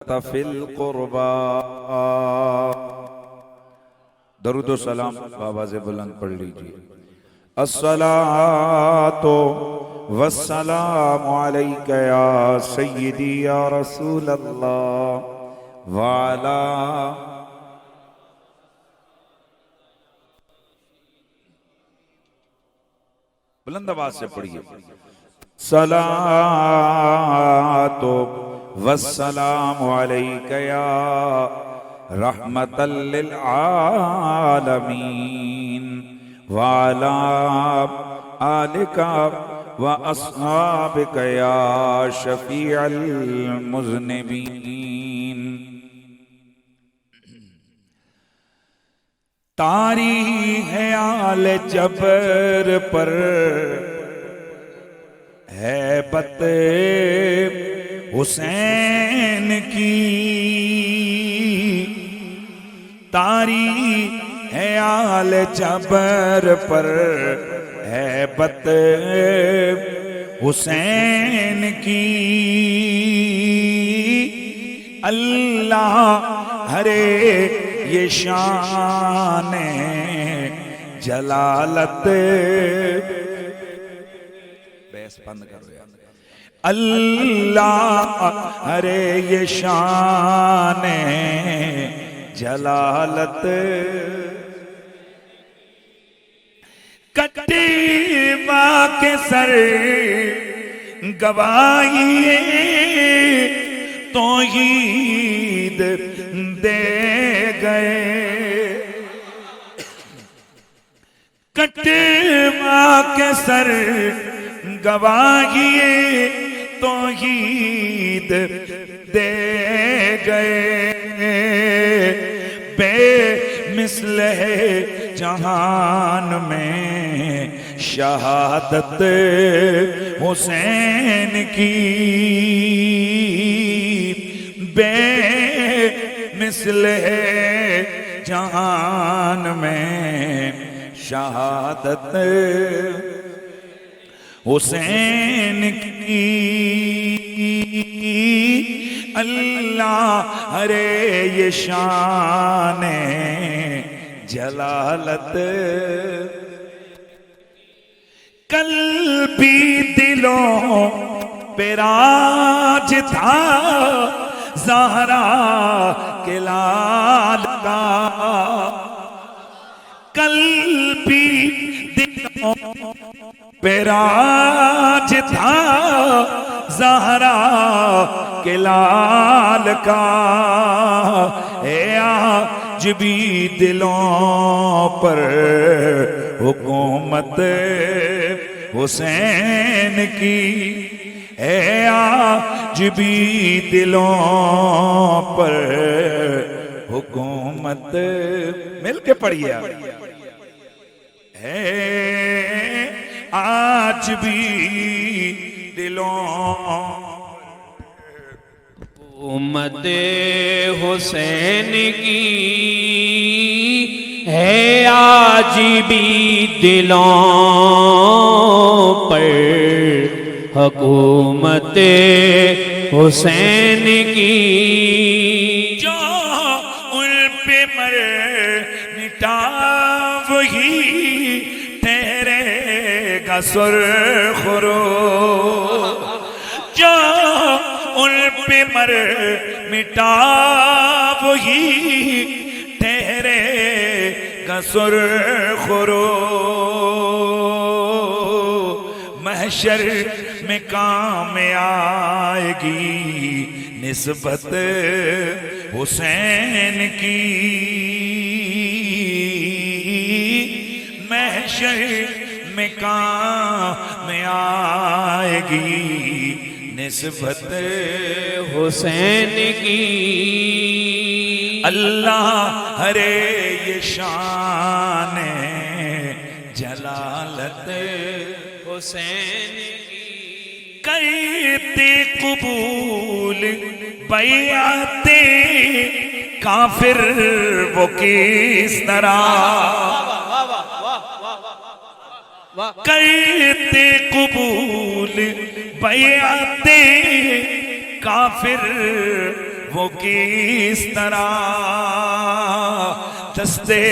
Fill कुर्बा। दरूद सलाम बाबा से बुलंद पढ़ लीजिए। अस्सलातो वस्सलामु अलैका या सय्यदी या रसूल अल्लाह वाला। बुलंद आवाज से पढ़िए। सलातो वस्सलामु अलैका या रहमतल लिल आलमीन वाला आलिका व अस्हाबिका या शफीअल मुज़निबीन। तारीख है आल जबर पर है बते हुसैन की। तारीख है आल जबर पर है बते हुसैन की। अल्लाह हरे ये शान जलालत। बहस बंद करो यार। अल्लाह हरे ये शान जलालत। कट्टी माँ के सर गवाइए तौहीद दे गए। कट्टी माँ के सर गवाइए तौहीद दे गए। बेमिसल है जहान में शहादत हुसैन की। बेमिसल है जहान में शहादत हुसैन की। अल्लाह हरे ये शान जलालत। कल भी दिलों पे राज था ज़हरा के लाल का। कल भी दिलों पे राज था ज़हरा के लाल का। आज भी दिलों पर हुकूमत हुसैन की। आज भी दिलों पर हुकूमत। मिलके पढ़िए है। आज भी दिलों उम्मत हुसैन की है। आज भी दिलों पर हुकूमत हुसैन की। जो उन पे मर मिटा वही ठहरेगा सुरखरो। जो उन पे मर मिटा वही ठहरेगा सुरखरो। महशर में काम आएगी निस्बत हुसैन की। महशर में काम आएगी निस्बत हुसैन की। अल्लाह हरे ये शान जलालत हुसैन करते कबूल बैआते काफिर वो किस तरह। करते कबूल बैआते काफिर वो किस तरह दस्ते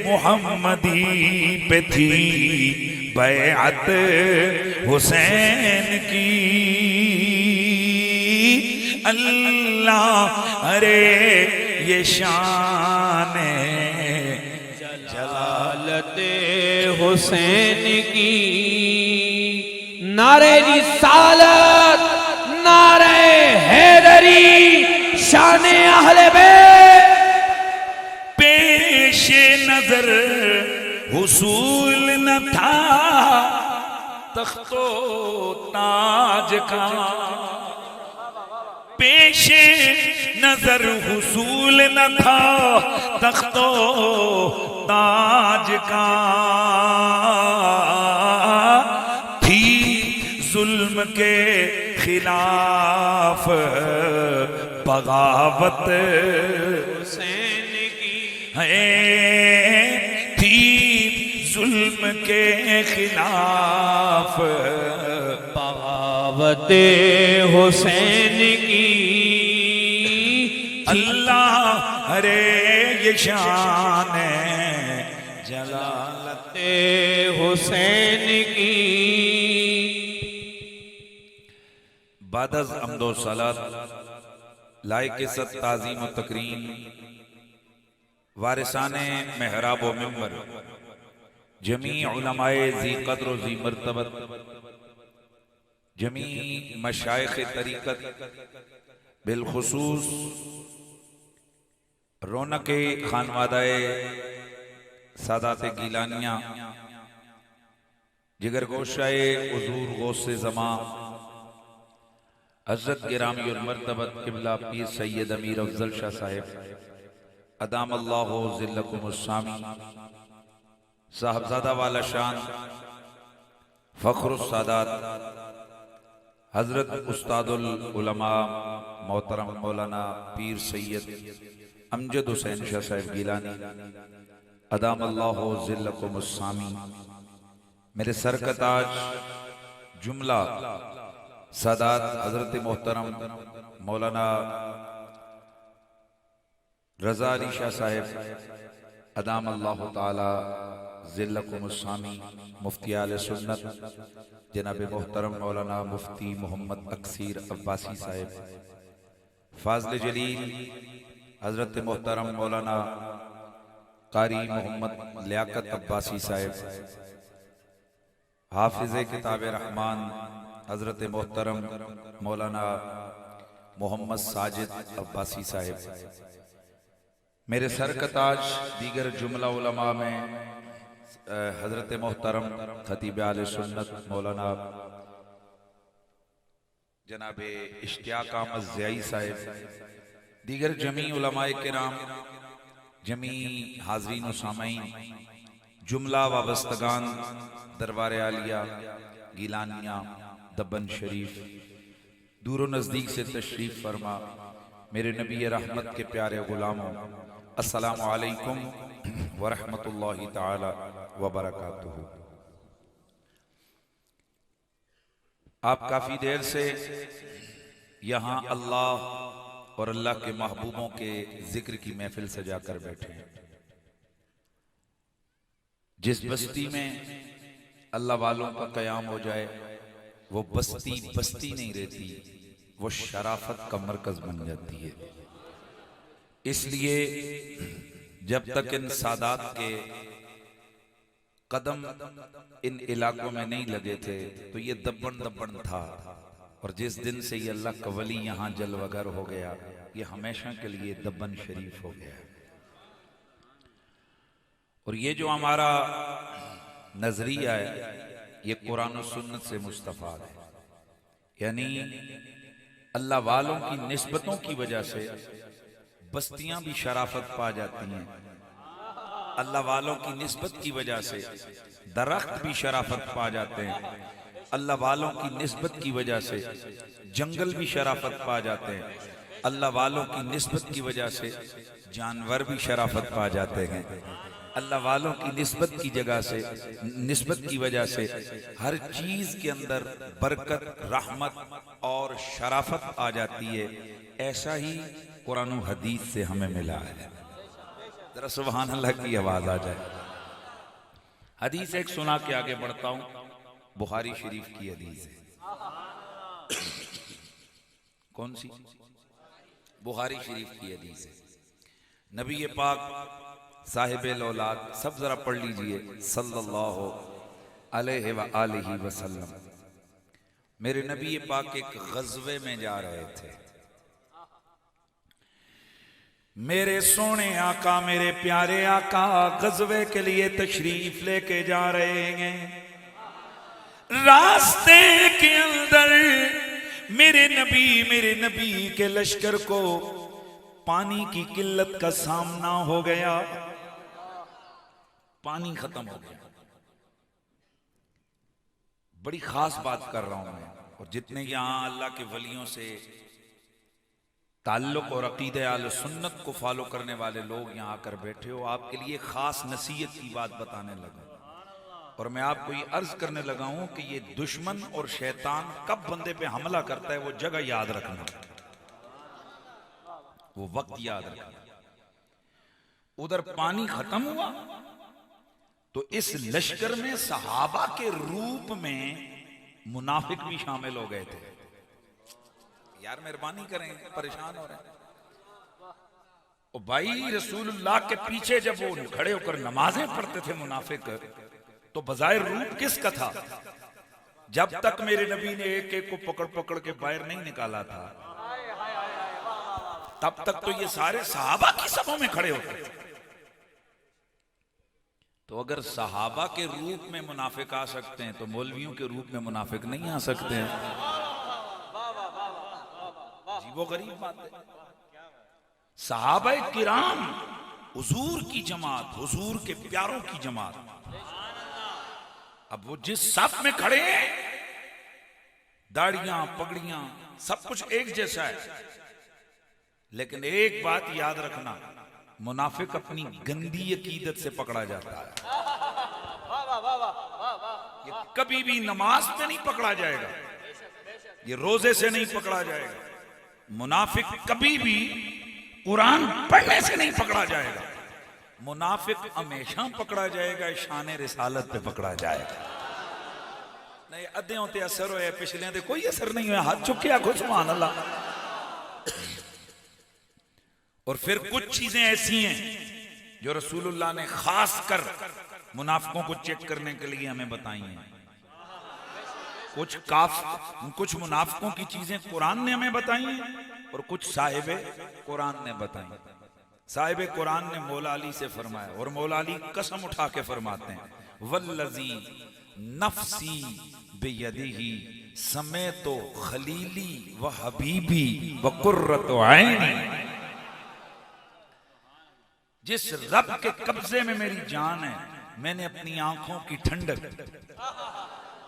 मोहम्मदी पे थी बैअत हुसैन की। अल्लाह अरे ये शान जलालते हुसैन की। नारे रिसालत, नारे हैदरी, शान अहले बैत। पेशे नजर हुसूल न था तख्तो ताज का। पेशे नजर हुसूल न था तख्तो ताज का। थी जुल्म के खिलाफ बगावत हुसैन की है। थी जुल्म के खिलाफ बगावत हुसैन की। अल्लाह अरे ये शान जलालत हुसैन की। बादज़ अम्दो सलात लायक इज़्ज़त ताज़ीम व तकरीम वारिसाने मेहराब व मिंबर जमी उलमाए ज़ी क़द्र व ज़ी मर्तबत जमी मशाइख़ तरीक़त बिलखुसूस रौनक खानवादाए सादात गीलानिया जिगर गोशाए हुज़ूर गौसे ज़मां हज़रत गिरामी और मर्तबत क़िबला पीर सैयद अमीर अफजल शाह साहिब अदाम अल्लाहु ज़िल्लकुमुस्सामी साहबजादा वाला शान फ़ख्रुस सादात हज़रत उस्तादुल उलमा मोहतरम मौलाना पीर सैयद अमजद हुसैन शाह साहिब गिलानी अदाम अल्लाहु ज़िल्लकुमुस्सामी मेरे सर का ताज जुमला सादात हजरत मोहतरम मौलाना रज़ा अली शाह साहिब अदाम अल्लाह ताला ज़िल्लकुमुस्सामी मुफ्ती आले सुन्नत जनाब मोहतरम मौलाना मुफ्ती मोहम्मद अक्सीर अब्बासी साहिब फाज़ल जलील हजरत मोहतरम मौलाना कारी मोहम्मद लियाकत अब्बासी साहिब हाफिज़े किताब रहमान हजरत मोहतरम मौलाना मोहम्मद साजिद अब्बासी साहिब मेरे सर का ताज दीगर जुमला उलमा में हजरत मोहतरम खतीब आले सुन्नत मौलाना जनाब इश्तियाक अहमद ज़ियाई साहिब दीगर जमी उलमाए किराम जमी हाज़रीन व सामईन जुमला वाबस्तगान दरबार आलिया गीलानिया दब्बन शरीफ दूर नज़दीक से तशरीफ फरमा मेरे नबी रहमत के प्यारे गुलामों अस्सलामु अलैकुम व रहमतुल्लाहि ताला व बरकातुहू। आप काफी देर से यहाँ अल्लाह और अल्लाह के महबूबों के जिक्र की महफिल सजाकर बैठे हैं। जिस बस्ती में अल्लाह वालों का कयाम हो जाए वो बस्ती बस्ती नहीं रहती, वो शराफत का मरकज बन जाती है। इसलिए जब तक इन सादात के कदम इन इलाकों में नहीं लगे थे तो ये दब्बन दब्बन था, और जिस दिन से ये अल्लाह का वली यहाँ जलवगर हो गया ये हमेशा के लिए दब्बन शरीफ हो गया। और ये जो हमारा नजरिया है ये कुरान और सुन्नत से मुस्तफाद है, यानी अल्लाह वालों की निस्बतों की वजह से बस्तियां भी शराफत पा जाती हैं, अल्लाह वालों की निस्बत की वजह से दरख्त भी शराफत पा जाते हैं, अल्लाह वालों की निस्बत की वजह से जंगल भी शराफत पा जाते हैं, अल्लाह वालों की निस्बत की वजह से जानवर भी शराफत पा जाते हैं, अल्लाह वालों की निस्बत की जगह से निस्बत की वजह से हर चीज के अंदर बरकत रहमत और शराफत आ जाती है। ऐसा ही कुरान और हदीस से हमें मिला है। जरा सुभान अल्लाह की आवाज आ जाए। हदीस एक सुना के आगे बढ़ता हूं। बुखारी शरीफ की हदीस है। कौन सी? बुखारी शरीफ की हदीस है। नबी पाक साहिब औलाद, सब जरा पढ़ लीजिए, सल्लल्लाहु अलैहि व आलिहि वसल्लम। मेरे नबी पाक एक गज़वे में जा रहे थे। मेरे सोने आका, मेरे प्यारे आका गज़वे के लिए तशरीफ लेके जा रहे हैं। रास्ते के अंदर मेरे नबी के लश्कर को पानी की किल्लत का सामना हो गया। पानी खत्म हो गया। बड़ी खास बात कर रहा हूं मैं, और जितने यहां अल्लाह के वलियों से ताल्लुक और अकीदे आले सुन्नत को फॉलो करने वाले लोग यहां आकर बैठे हो, आपके लिए खास नसीहत की बात बताने लगा। और मैं आपको ये अर्ज करने लगा हूं कि ये दुश्मन और शैतान कब बंदे पे हमला करता है वो जगह याद रखना, वो वक्त याद रखना। उधर पानी खत्म हुआ तो इस लश्कर में सहाबा के रूप में मुनाफिक भी शामिल हो गए थे। यार मेहरबानी करें, परेशान हो रहे हैं। और भाई रसूलुल्लाह के पीछे जब वो खड़े होकर नमाजें पढ़ते थे मुनाफिक, तो बजाय रूप किसका था? जब तक मेरे नबी ने एक एक को पकड़ पकड़ के बाहर नहीं निकाला था, तब तक तो ये सारे सहाबा की सभों में खड़े होते थे। तो अगर सहाबा के रूप में मुनाफिक आ सकते हैं तो मौलवियों के रूप में मुनाफिक नहीं आ सकते हैं। अजीबो गरीब बात है। सहाबा किराम, हुजूर की जमात, हुजूर के प्यारों की जमात, अब वो जिस सफ में खड़े हैं, दाढ़ियां पगड़ियां सब कुछ एक जैसा है, लेकिन एक बात याद रखना, मुनाफिक अपनी गंदी अकीदत से पकड़ा जाता है। ये कभी भी नमाज पे नहीं पकड़ा जाएगा, ये रोजे से नहीं पकड़ा जाएगा। मुनाफिक कभी भी कुरान पढ़ने से नहीं पकड़ा जाएगा। मुनाफिक हमेशा पकड़ा जाएगा शान रिसालत पे पकड़ा जाएगा। नहीं अद्धे ते असर होया, पिछले ते कोई असर नहीं होया। हाथ चुके आखो सुभान अल्लाह। और फिर कुछ चीजें ऐसी हैं जो रसूलुल्लाह ने खास कर मुनाफिकों को चेक करने के लिए हमें बताई हैं। कुछ मुनाफिकों की चीजें कुरान ने हमें बताई हैं और कुछ साहिबे कुरान ने बताई। साहिबे कुरान ने मौला अली से फरमाया, और मौला अली कसम उठा के फरमाते हैं, वल्लज़ी नफ्सी बियदिही समेतो खलीली व हबीबी व कुर्रतु ऐनी। जिस रब के कब्जे में मेरी जान है, मैंने अपनी आंखों की ठंडक,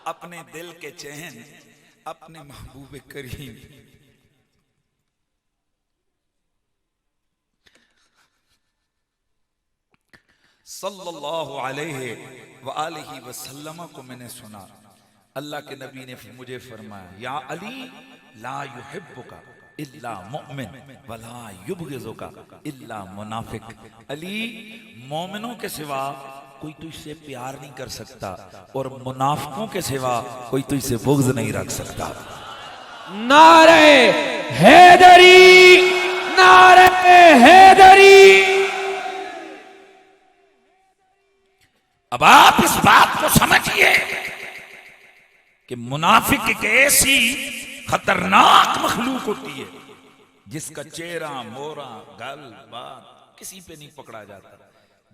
अपने दिल के चैन, अपने महबूब करीम सल्लल्लाहु अलैहि व आलिहि वसल्लम को मैंने सुना। अल्लाह के नबी ने मुझे फरमाया, या अली ला युहिब्बुका इल्ला मुमिन वला युबग़िज़ुका इल्ला मुनाफिक। अली, मोमिनों के सिवा कोई तुझसे प्यार नहीं कर सकता और मुनाफिकों के सिवा कोई तुझसे बुग़्ज़ नहीं रख सकता। नारे हैदरी, नारे हैदरी। अब आप इस बात को समझिए कि मुनाफिक एक ऐसी खतरनाक मखलूक होती है जिसका चेहरा, मोरा, गल, बात किसी पे नहीं पकड़ा जाता।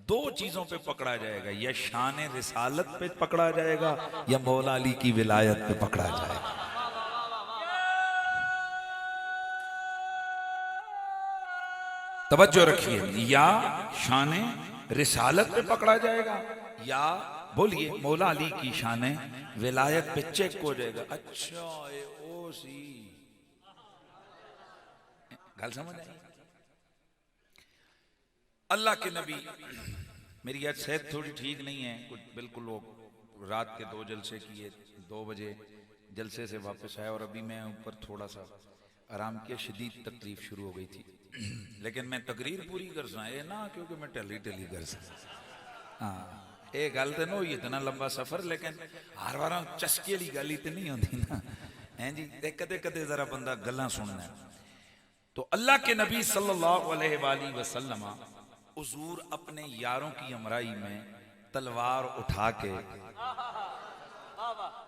दो चीजों पे पकड़ा जाएगा, या शान रिसालत पे पकड़ा जाएगा या मौला अली की विलायत पे पकड़ा जाएगा। तवज्जो रखिए, या शान रिसालत पे पकड़ा जाएगा या बोलिए मौला अली की शान विलायत पे चेक हो जाएगा। अच्छा ओ सी गल समझ आई? अल्लाह के नबी, मेरी आज सेहत थोड़ी ठीक नहीं है, कुछ बिल्कुल वो रात के 2 जलसे किए, 2 बजे जलसे से वापस आया और अभी मैं ऊपर थोड़ा सा आराम किया, शदीद तकलीफ शुरू हो गई थी। लेकिन मैं तकरीर पूरी कर सा ये ना क्योंकि मैं ढली ढली कर सा हाँ ये गल तो ना हुई इतना लंबा सफर लेकिन हर बार चस्के वाली गल ही तो नहीं होती ना हैं जी कदे कदे जरा बंदा गल्लां सुनना है। तो अल्लाह के नबी सल्लल्लाहु अलैहि वसल्लम हुजूर अपने यारों की हमराही में तलवार उठा के,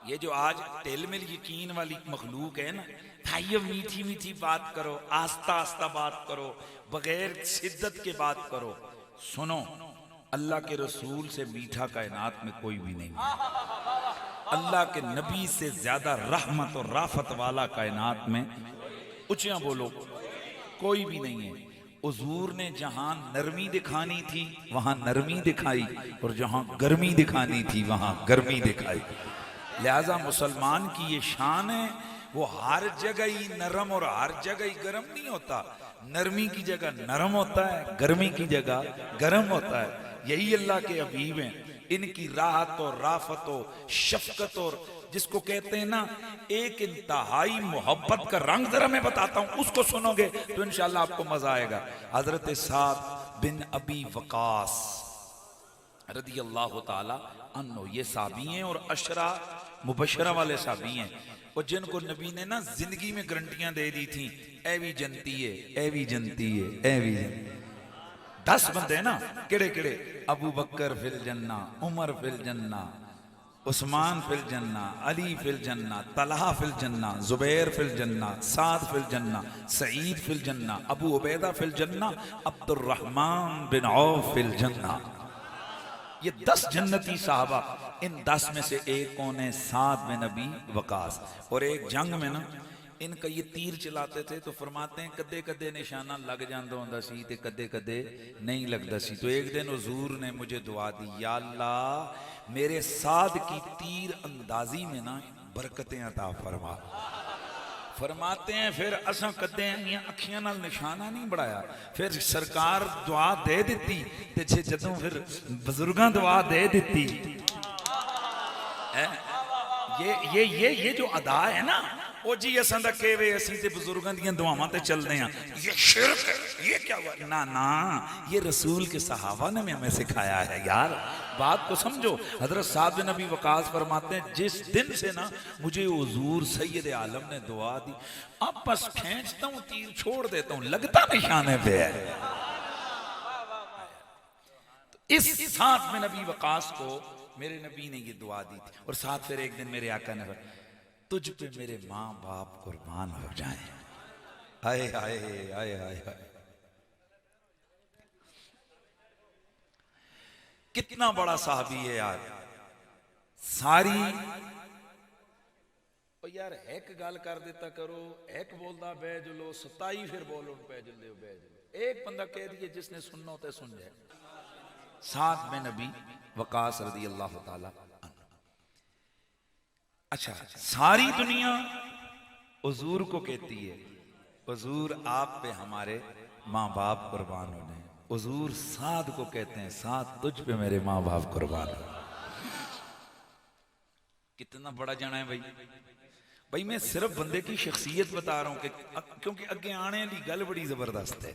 ये जो आज तेलमिल यकीन वाली मखलूक है ना, भाइयों मीठी मीठी बात करो, आस्ता आस्ता बात करो, बगैर शिद्दत के बात करो। सुनो, अल्लाह के रसूल से मीठा कायनात में कोई भी नहीं है। अल्लाह के नबी से ज्यादा रहमत और राफत वाला कायनात में, ऊंचा बोलो, कोई भी नहीं है। हुजूर ने जहां नरमी दिखानी थी वहां नरमी दिखाई, और जहां गर्मी दिखानी थी वहां गर्मी दिखाई। लिहाजा मुसलमान की ये शान है, वो हर जगह ही नरम और हर जगह ही गर्म नहीं होता। नरमी की जगह नरम होता है, गर्मी की जगह गर्म होता है। यही अल्लाह के हबीब हैं। इनकी राहत और राफत और शफकत और जिसको कहते हैं ना एक इंतहाई मोहब्बत का रंग जरा मैं बताता हूं, उसको सुनोगे तो इंशाल्लाह आपको मजा आएगा। हजरत साद बिन अबी वकास रदी अल्लाह ताला अन्हो, ये साबी हैं और अशरा मुबशरा वाले साबी हैं, और जिनको नबी ने ना जिंदगी में गारंटियां दे दी थी, ए भी जनती है, ए भी जनती है, ए भी जनती। 10 बंदे हैं ना, केड़े केड़े? अबू बकर फिल जन्ना, उमर फिल जन्ना, उस्मान फिल जन्ना, अली फिल जन्ना, तलहा फिल जन्ना, जुबैर फिल जन्ना, साद फिल जन्ना, सईद फिल जन्ना, अबू उबैदा फिल जन्ना, अब्दुर्रहमान बिन औफ फिल जन्ना। ये 10 जन्नती साहबा, इन 10 में से एक कौन है? साद बिन अबी वकास। और एक जंग में ना इनका ये तीर चलाते थे तो फरमाते हैं कदे कदे निशाना लग जाता होंदा सी ते कदे कदे नहीं लगता सी। तो एक दिन हुजूर ने मुझे दुआ दी, या अल्लाह मेरे साद की तीर अंदाजी में ना बरकतें अता फरमा। फरमाते हैं फिर असा कदे अखियां नाल निशाना नहीं बढ़ाया, फिर सरकार दुआ दे दी ते जदों फिर बुजुर्गां दुआ दे दी। ये जो अदा है ना, ओ जी असां दा केवे असीं ते बुजुर्गां दियां दुआवां ते चलदे हां, ये शिरक है, ये क्या हुआ? ना ना, ये रसूल के सहाबा ने हमें सिखाया है यार, बात को समझो। हजरत साद बिन अबी वकास फरमाते हैं जिस दिन से ना मुझे हुजूर सैयद आलम ने दुआ दी, अब बस खींचता हूं तीर छोड़ देता हूं, लगता निशाने पे है। तो इस साद बिन अबी वकास को मेरे नबी ने ये दुआ दी थी। और साथ फिर एक दिन मेरे आका ने तुझ पे मेरे माँ बाप कुर्बान हो जाएं। आए आए आए आए आए, कितना बड़ा साहबी है यार। सारी ओ यार एक गल कर देता करो, एक बोलदा बैजुलो 27 फिर बोलो बैजुलो बैजुलो। एक बंदा कह दिए जिसने सुनना होता है सुन जाए। साद बिन नबी वकास रदी अल्लाह ताला। अच्छा, सारी दुनिया हुजूर को कहती है हुजूर आप पे हमारे माँ बाप कुर्बान हो जाए। हुजूर साद को कहते हैं साद तुझ पे मेरे माँ बाप कुर्बान हो। कितना बड़ा जाना है भाई मैं सिर्फ बंदे की शख्सियत बता रहा हूं क्योंकि अगे आने वाली गल बड़ी जबरदस्त है।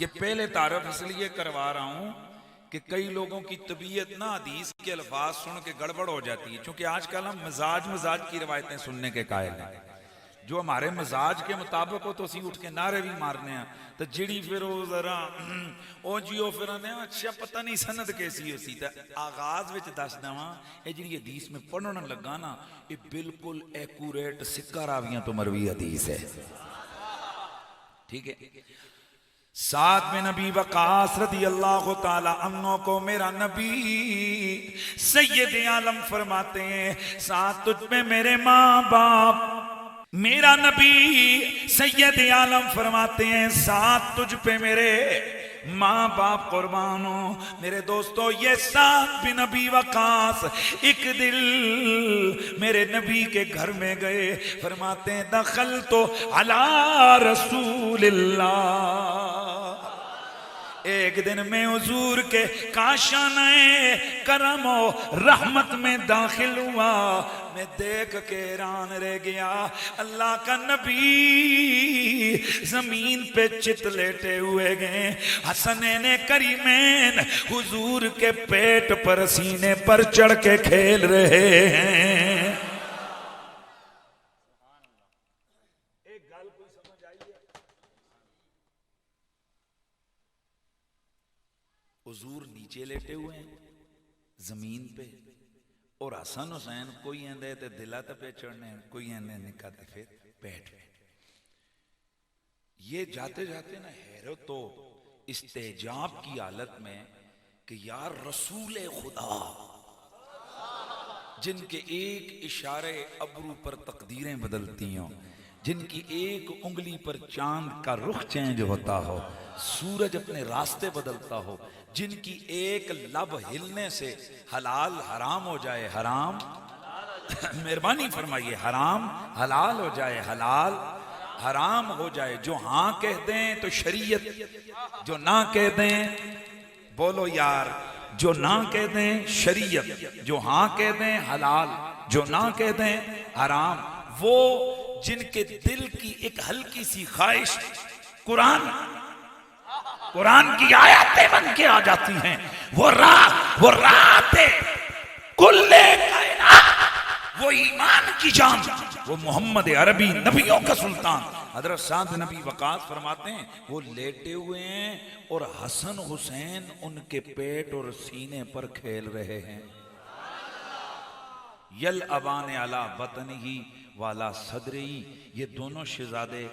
ये पहले तारफ इसलिए करवा रहा हूं कि कई लोगों की तबीयत ना हदीस के अल्फाज सुन के गड़बड़ हो जाती है, क्योंकि आजकल हम मजाज की रवायतें सुनने के कायल हैं। जो हमारे मजाज के मुताबिक हो तो असी उठ के नारे भी मारने हैं, तो जिड़ी फिर जरा ओ जियो फिर अच्छा पता नहीं सनद कैसी हो सी। आगाज विच दस देवां, ये जिहड़ी हदीस में पढ़न लगा ना, ये बिल्कुल एक्यूरेट सिक्का रावियां तो मरवी हदीस है। ठीक है। साद में नबी वकास रदी अल्लाह ताला अन्हो को मेरा नबी सैयद आलम फरमाते हैं साद तुझ में मेरे माँ बाप। मेरा नबी सैयद आलम फरमाते हैं साद तुझ पे मेरे माँ बाप कुर्बान हो। मेरे दोस्तों ये साद बिन नबी वकास एक दिल मेरे नबी के घर में गए। फरमाते हैं दखल तो अला रसूलिल्लाह। एक एक दिन मैं हुजूर के काशाने करमो रहमत में दाखिल हुआ। मैं देख के हैरान रह गया, अल्लाह का नबी जमीन पे चित लेटे हुए गए। हसनैन करीमैन हुजूर के पेट पर सीने पर चढ़ के खेल रहे हैं। हुजूर नीचे लेटे हुए हैं जमीन पे और हसन हुसैन कोई आंदे ते दिला ते पे चढ़ने, कोई आंदे निकाते फिर बैठ गए। ये जाते जाते ना हैरत तो इस्तेजाब की हालत में कि यार रसूल खुदा जिनके एक इशारे अबरू पर तकदीरें बदलती हों, जिनकी एक उंगली पर चांद का रुख चेंज होता हो, सूरज अपने रास्ते बदलता हो, जिनकी एक लब हिलने से हलाल हराम हो जाए, हराम मेहरबानी फरमाइए, हराम हलाल हो जाए, हलाल हराम हो जाए। जो हाँ कह दें तो शरीयत, जो ना कह दें, बोलो यार, जो ना कह दें शरीयत, जो हाँ कह दें हलाल, जो ना कह दें हराम। वो जिनके दिल की एक हल्की सी ख्वाहिश कुरान की आयतें बन के आ जाती हैं, वो राते कुल्ले कायनात, वो ईमान की जान, वो मोहम्मद अरबी नबियों का सुल्तान हजरत साद नबी वकास फरमाते हैं, वो लेटे हुए हैं और हसन हुसैन उनके पेट और सीने पर खेल रहे हैं। यल अबान अला बतन ही वाला सदरी, ये दोनों शहजादे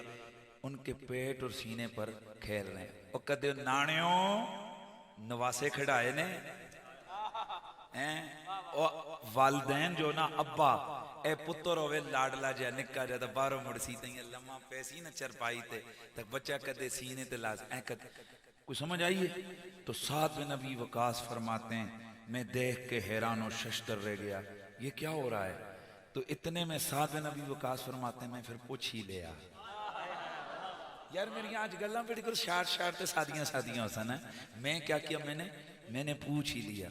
उनके पेट और सीने पर खेल रहे हैं। और कदे नाणियों नवासे खड़ाए ने हैं, और वालदैन जो ना अब्बा ए पुत्र होवे लाडला जा निक्का जा बाहरों मुड़सी तई लम्मा पैसी न चरपाई ते तक बच्चा कदे सीने ते लाज ऐ कद कुछ समझ आइए। तो साथ में नबी वकास फरमाते हैं, मैं देख के हैरान और शशदर रह गया, ये क्या हो रहा है। तो इतने में साथ में नबी वकास फरमाते हैं, मैं फिर पूछ ही लिया यार, मेरी आज गल्ला बिल्कुल शार ते सादियां हो सन। मैं क्या किया, मैंने पूछ ही लिया।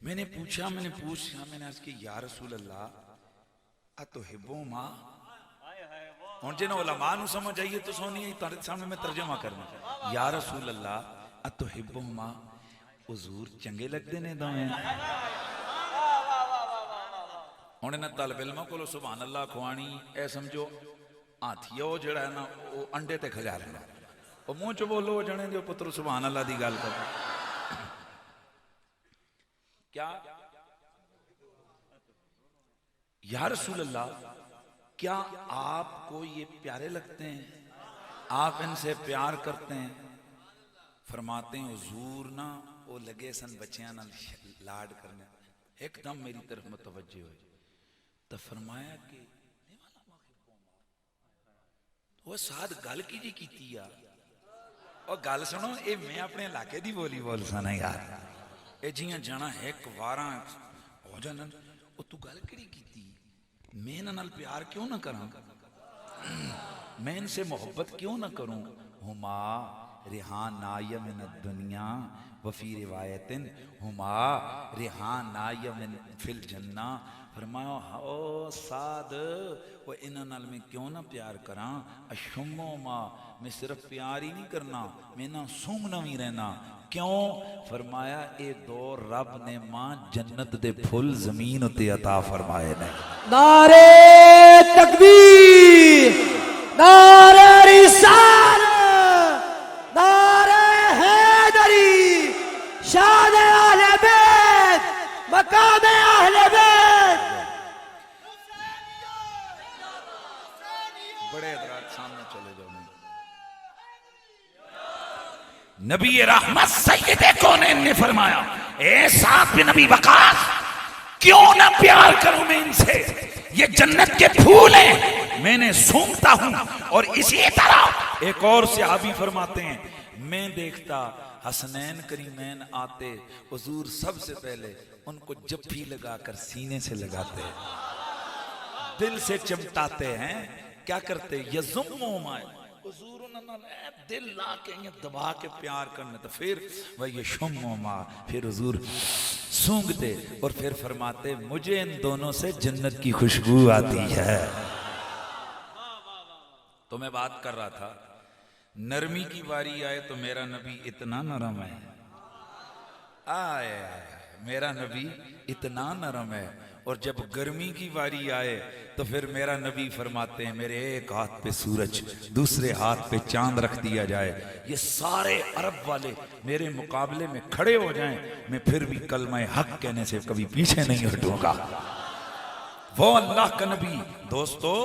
मैंने पूछा मैंने आज की या रसूल अल्लाह तो हिब्बो मां हुण जिन उलमा नु समझ आइए तो सोनी तुहाडे सामने मैं तर्जुमा करना। या रसूल अल्लाह तो हिब्बो मां, हुजूर चंगे लगदे ने दोवें। हुण इन्हां तलब इल्मां कोलों सुभान अल्लाह खुआनी ए समझो हाथी वो जड़ा है ना, वो अंडे ते खजा लेना, वो मुंह च बोलो जने जो पुत्र सुभान अल्लाह दी गल कर। क्या या रसूल अल्लाह, क्या आपको ये प्यारे लगते हैं, आप इनसे प्यार करते हैं? फरमाते हैं हुजूर ना वो लगे सन बच्चियां नाल लाड करने, एकदम मेरी तरफ मुतवज्जे हुए। तो फरमाया कि वो साथ गल की जी कीती आ, और गल सुनो, ये मैं अपने इलाके दी बोली बोल सा यार, ये जियां जाना एक वारा हो जाना, वो तू गल किहड़ी कीती, मैं इन्हां नाल प्यार क्यों ना करा, मैं इनसे मोहब्बत क्यों ना करूं। हुमा रिहानाय मिन दुनिया वफी रिवायतिन हुमा रिहानाय मिन फिल जन्ना। फरमाया ओ साद, वो इन्हां नाल मैं क्यों ना प्यार करा। अशुमो मां, मैं सिर्फ प्यार ही नहीं करना, मैं ना सूंघना भी रहना। क्यों? फरमाया ए दो रब ने मां जन्नत दे फुल जमीन उत्ते अता फरमाए ने। नारे तकबीर, नारे रिसालत, नारे हैदरी, शान अहले बैत, मकाम अहले बैत। बड़े हजरात सामने चले जाओ। नबी रहमत सैयदे कौनैन ने फरमाया, ए साथ में नबी वकास, क्यों ना प्यार करूं मैं इनसे, ये जन्नत के फूल हैं, मैंने सूंघता हूं। और इसी तरह एक और सहाबी फरमाते हैं, मैं देखता हसनैन करीमैन आते, हुजूर सबसे पहले उनको जफ्फी लगाकर सीने से लगाते हैं, दिल से चिमटाते हैं। क्या करते? यज़ुम्मु माए, हुजूर उन्हें नाल दिल ला के दबा के प्यार करना, तो फिर वह ये शुम्मा, फिर हुजूर सूंघते और फिर फरमाते मुझे इन दोनों से जन्नत की खुशबू आती है। तो मैं बात कर रहा था, नरमी की बारी आए तो मेरा नबी इतना नरम है, आए मेरा नबी इतना नरम है। और जब गर्मी की बारी आए तो फिर मेरा नबी फरमाते हैं मेरे एक हाथ पे सूरज, दूसरे हाथ पे चांद रख दिया जाए, ये सारे अरब वाले मेरे मुकाबले में खड़े हो जाएं, मैं फिर भी कलमा हक कहने से कभी पीछे नहीं हटूंगा। वो अल्लाह का नबी। दोस्तों,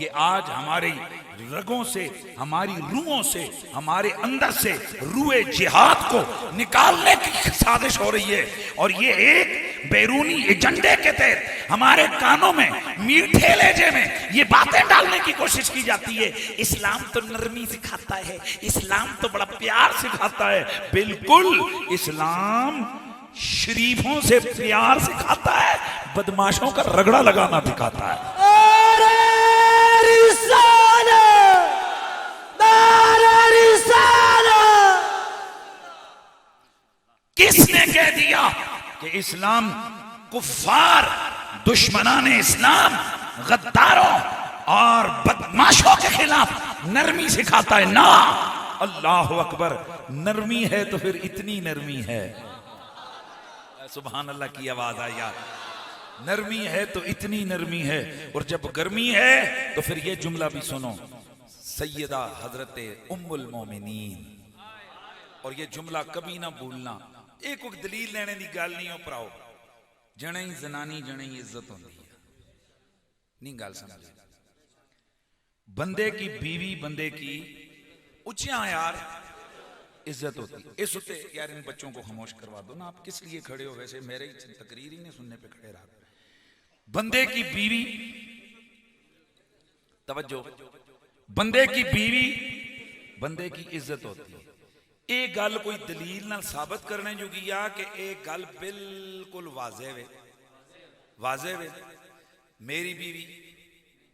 ये आज हमारी रगों से, हमारी रूहों से, हमारे अंदर से रूए जिहाद को निकालने की साजिश हो रही है, और ये एक बैरूनी एजेंडे के तहत हमारे कानों में, मीठे लहजे में ये बातें डालने की कोशिश की जाती है। इस्लाम तो नरमी सिखाता है, इस्लाम तो बड़ा प्यार सिखाता है। बिल्कुल, इस्लाम शरीफों से प्यार सिखाता है, बदमाशों का रगड़ा लगाना सिखाता है। किसने कह दिया कि इस्लाम कुफ्फार, दुश्मनाने इस्लाम, गद्दारों और बदमाशों के खिलाफ नरमी सिखाता है? ना, अल्लाह अकबर। नरमी है तो फिर इतनी नरमी है, सुभान अल्लाह की आवाज आई यार। नरमी है तो इतनी नरमी है, और जब गर्मी है तो फिर ये जुमला भी सुनो, सैयदा हजरत उम्मुल मोमिनीन। और ये जुमला कभी ना भूलना। एक कोई दलील लेने की गल नहीं हो भराओ, जने ही जनानी जने ही इज्जत होती है, नहीं गल समझ। बंदे की बीवी बंदे की उच्चियां यार इज्जत होती। इस उत्ते यार इन बच्चों को खामोश करवा दो ना, आप किस लिए खड़े हो? वैसे मेरे ही तकरीर ही नहीं सुनने पे खड़े रहा। बंदे की बीवी, तवज्जो, बंदे की बीवी बंदे की इज्जत होती है। एक गल कोई दलील नाल साबित करने जोगी आ कि एक गल बिल्कुल वाज़े वे, वाज़े वे। मेरी बीवी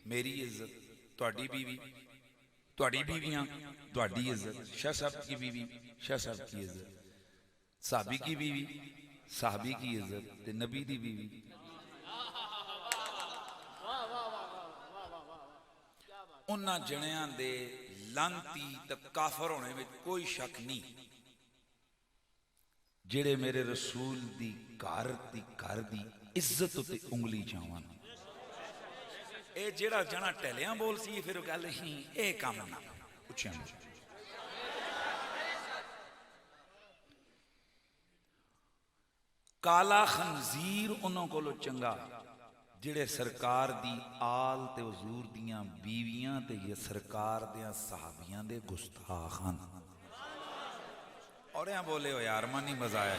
मेरी इज्जत, तुहाडी बीवी तुहाडी बीवियां तुहाडी इज्जत, शाह साहब की बीवी शाह साहब की इज्जत, साहबी की बीवी साहबी की इज्जत, ते नबी दी बीवी। उन्हां जणियां दे लांती ते काफर होने में कोई शक नहीं, जेड़े मेरे रसूल दी घर दी इज्जत उत्ते उंगली चावन। ए जेड़ा जना टहलियां बोल सी फिर गल ही ए काम ना पूछिया। काला खंजीर उन्हों कोलों चंगा जिहड़े सरकार दी आल ते हुजूर दियां बीवियां ते ये सरकार दियां सहाबियां दे गुस्ताख हन। और यहाँ बोले हो यार, मन ही मजा आया।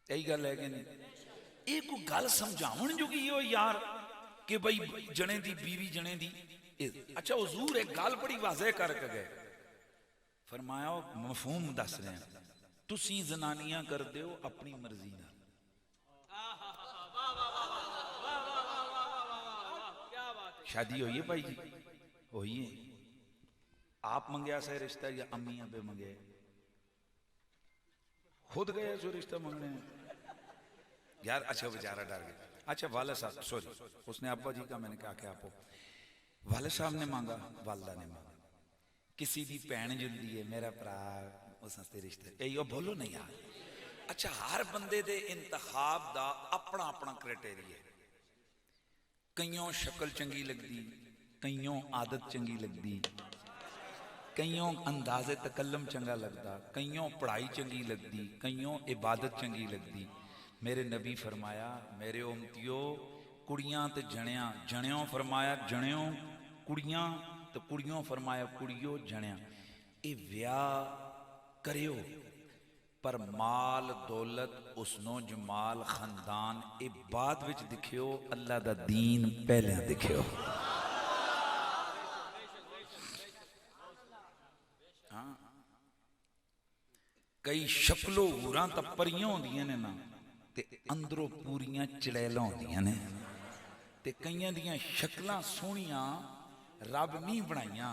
यही गल है कि नहीं? एक गल समझावन जोगी हो यार कि भाई जने दी बीवी जने दी। अच्छा हुजूर एक गल बड़ी वाज़े करके गए, फरमाया मफहूम दस रहे हैं, तुसी जनानियां कर दो अपनी मर्जी ना। शादी हुई है भाई जी? हुई है। आप मंगया से रिश्ता या अम्मी अबे मंगे? खुद गए जो रिश्ता मंगने यार। अच्छा बेचारा डर गया। अच्छा वाले साहब, सॉरी, उसने अब्बा जी का, मैंने कहा कि आपको वाले साहब ने मांगा, वालदा ने मांगा। किसी दी भैन जुलदी है, मेरा भरा उस रिश्ते यही बोलो नहीं यार। अच्छा, हर बंदे दे इंतखाब दा अपना अपना क्राइटेरिया है। कईयों शक्ल चंगी लगती, कईयों आदत चंगी लगती, कईयों अंदाजे तकल्लम चंगा लगता, कईयों पढ़ाई चंगी लगती, कईयों इबादत चंगी लगती। मेरे नबी फरमाया मेरे उम्मतियों कुड़ियां ते जणियां, जणियों फरमाया जणियों कुड़ियां ते कुड़ियों फरमाया कुड़ियों जणियां। ये व्याह करियो पर माल दौलत उसनो जमाल खानदान ये बाद विच दिखियो, अल्लाह दा दीन पहले दिखियो। हाँ, कई शक्लों हूरां तां परियां होंदियां ने ना, ते अंदरों पूरियां चड़ैलां होंदियां ने, ते कईयां दियां शक्लां सोहणियां रब नहीं बनाइया,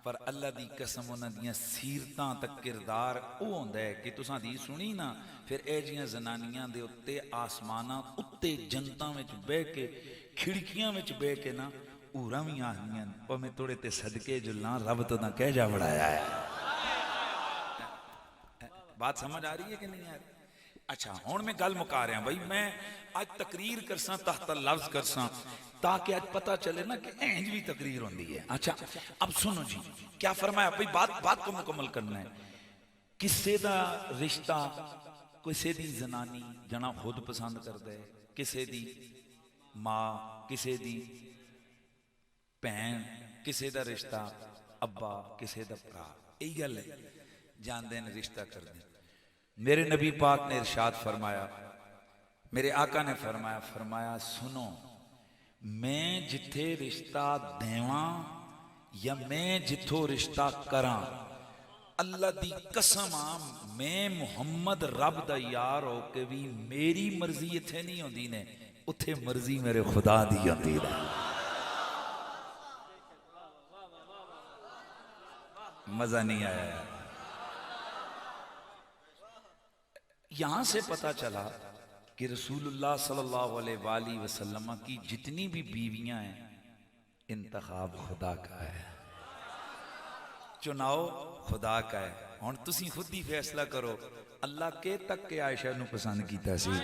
पर अल्लाह दी कसम उन्हां सीरतां तक किरदार वो होंदा है कि तुसां दी सुनी ना, फिर ए जियां जनानियां दे उत्ते आसमानां उत्ते जन्नतां विच बह के खिड़कियां विच बह के ना हूरां भी आखदियां ओ मैं थोड़े ते सदके जुलना रब तो ना कह जा बढ़ाया है। बात समझ आ रही है कि नहीं आ रही? अच्छा हुण मैं गल मुका रहा भाई, मैं अज तकरीर करसा तहत लफ्ज करसा ताकि अज पता चले ना कि इंज भी तकरीर होंदी है। अच्छा अब सुनो जी क्या फरमाया भाई, बात को मुकम्मल करना है। किसे दा रिश्ता किसे दी जनानी जना खुद पसंद करता है, किसे दी मां, किसे दी भैन, किसे दा रिश्ता अब्बा, किसे दा भरा, यही गल है। जानते हैं रिश्ता करते। मेरे नबी पाक ने इरशाद फरमाया, मेरे आका ने फरमाया सुनो, मैं जिथे रिश्ता देवा या मैं जिथों रिश्ता करा, अल्लाह दी कसम आ मैं मुहम्मद रब दा यार हो के भी मेरी मर्जी इत्थे नहीं होंदी ने, उत्थे मर्जी मेरे खुदा दी होंदी ने। मजा नहीं आया यार। यहां से पता चला कि रसूलुल्लाह सल्लल्लाहु अलैहि वसल्लम की जितनी भी बीवियां हैं इंतखाब खुदा का है, चुनाव खुदा का है। हुण तुसीं खुद ही फैसला करो, अल्लाह के तक के आयशा नूं पसंद कीता सी?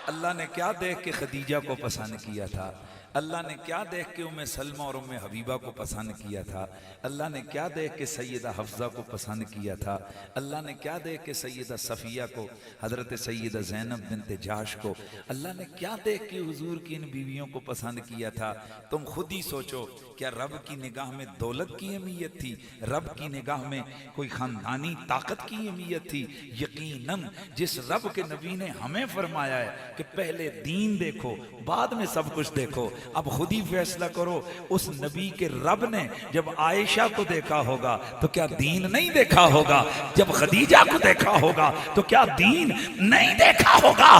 अल्लाह ने क्या देख के खदीजा को पसंद किया था? अल्लाह ने क्या देख के उम्मे सलमा और उम्मे हबीबा को पसंद किया था? अल्लाह ने क्या देख के सैयदा हफ्जा को पसंद किया था? अल्लाह ने क्या देख के सैयदा सफ़िया को, हज़रत सैयदा ज़ैनब बिनते जाश को, अल्लाह ने क्या देख के हुजूर की इन बीवियों को पसंद किया था? तुम खुद ही सोचो, क्या रब की निगाह में दौलत की अहमियत थी? रब की निगाह में कोई ख़ानदानी ताकत की अहमियत थी? यकीनन जिस रब के नबी ने हमें फरमाया है कि पहले दीन देखो बाद में सब कुछ देखो, अब खुद ही फैसला करो। उस नबी के रब ने जब आयशा को देखा होगा तो क्या दीन नहीं देखा होगा? जब खदीजा को देखा होगा तो क्या दीन नहीं देखा होगा?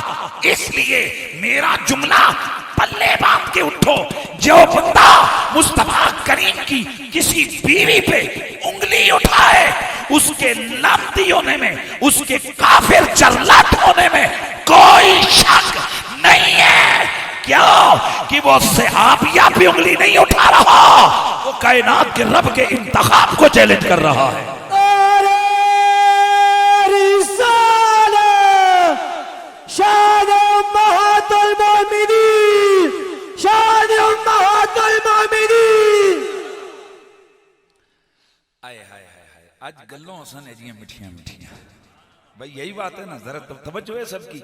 इसलिए मेरा जुमला पल्ले बांध के उठो, जो बंदा मुस्तफा करीम की किसी बीवी पे उंगली उठाए उसके लानती होने में, उसके काफिर जल्लाद होने में कोई शक नहीं है। क्यों? कि वो सहाबिया पे उंगली नहीं उठा रहा, वो कायनात के रब के इंतखाब को चैलेंज कर रहा है। शान उम्महातुल मोमिनीन, शान उम्महातुल मोमिनीन। आए हाय हाय हाय, आज गल्लों सन है जी मिठियां मिठियां। भाई यही बात है ना, जरा तवज्जो है सबकी।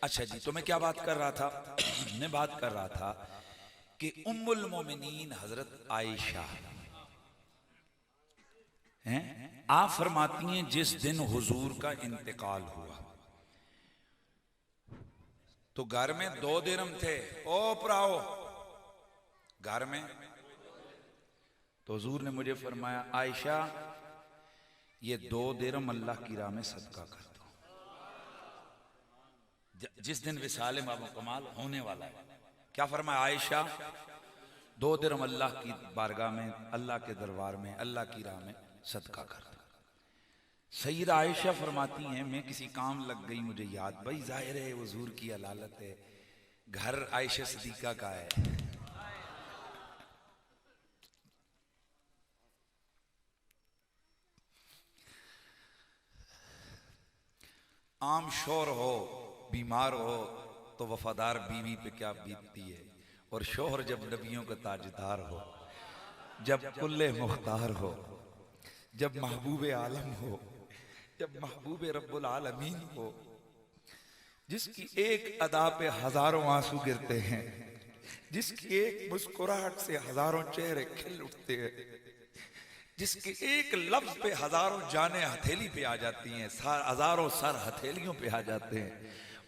अच्छा जी, तो मैं क्या बात कर रहा था? मैं बात कर रहा था कि उम्मुल मोमिनीन हजरत आयशा हैं, आप फरमाती हैं जिस दिन हुजूर का इंतकाल हुआ तो घर में 2 दिरहम थे। ओ प्राओ घर में, तो हुजूर ने मुझे फरमाया आयशा ये 2 दिरहम अल्लाह की राह में सदका कर दो। जिस दिन विसाले कमाल होने वाला है, क्या फरमाया आयशा 2 दिरहम अल्लाह की बारगाह में, अल्लाह के दरबार में, अल्लाह की राह में सदका कर दो। सैयदा आयशा फरमाती हैं मैं किसी काम लग गई, मुझे याद, भाई जाहिर है हुजूर की अलालत है, घर आयशा सिद्दीका का है। आम शोहर हो, बीमार हो तो वफादार बीवी पे क्या बीतती है, और शोहर जब नबियों का ताजदार हो, जब कुल्ले मुख्तार हो, जब महबूब आलम हो, जब महबूब रब्बुल आलमीन हो, जिसकी एक अदा पे हजारों आंसू गिरते हैं, जिसकी एक मुस्कुराहट से हजारों चेहरे खिल उठते हैं, जिसके एक लफ्ज पे हजारों जाने हथेली पे आ जाती हैं, हजारों सर हथेलियों पे आ जाते हैं,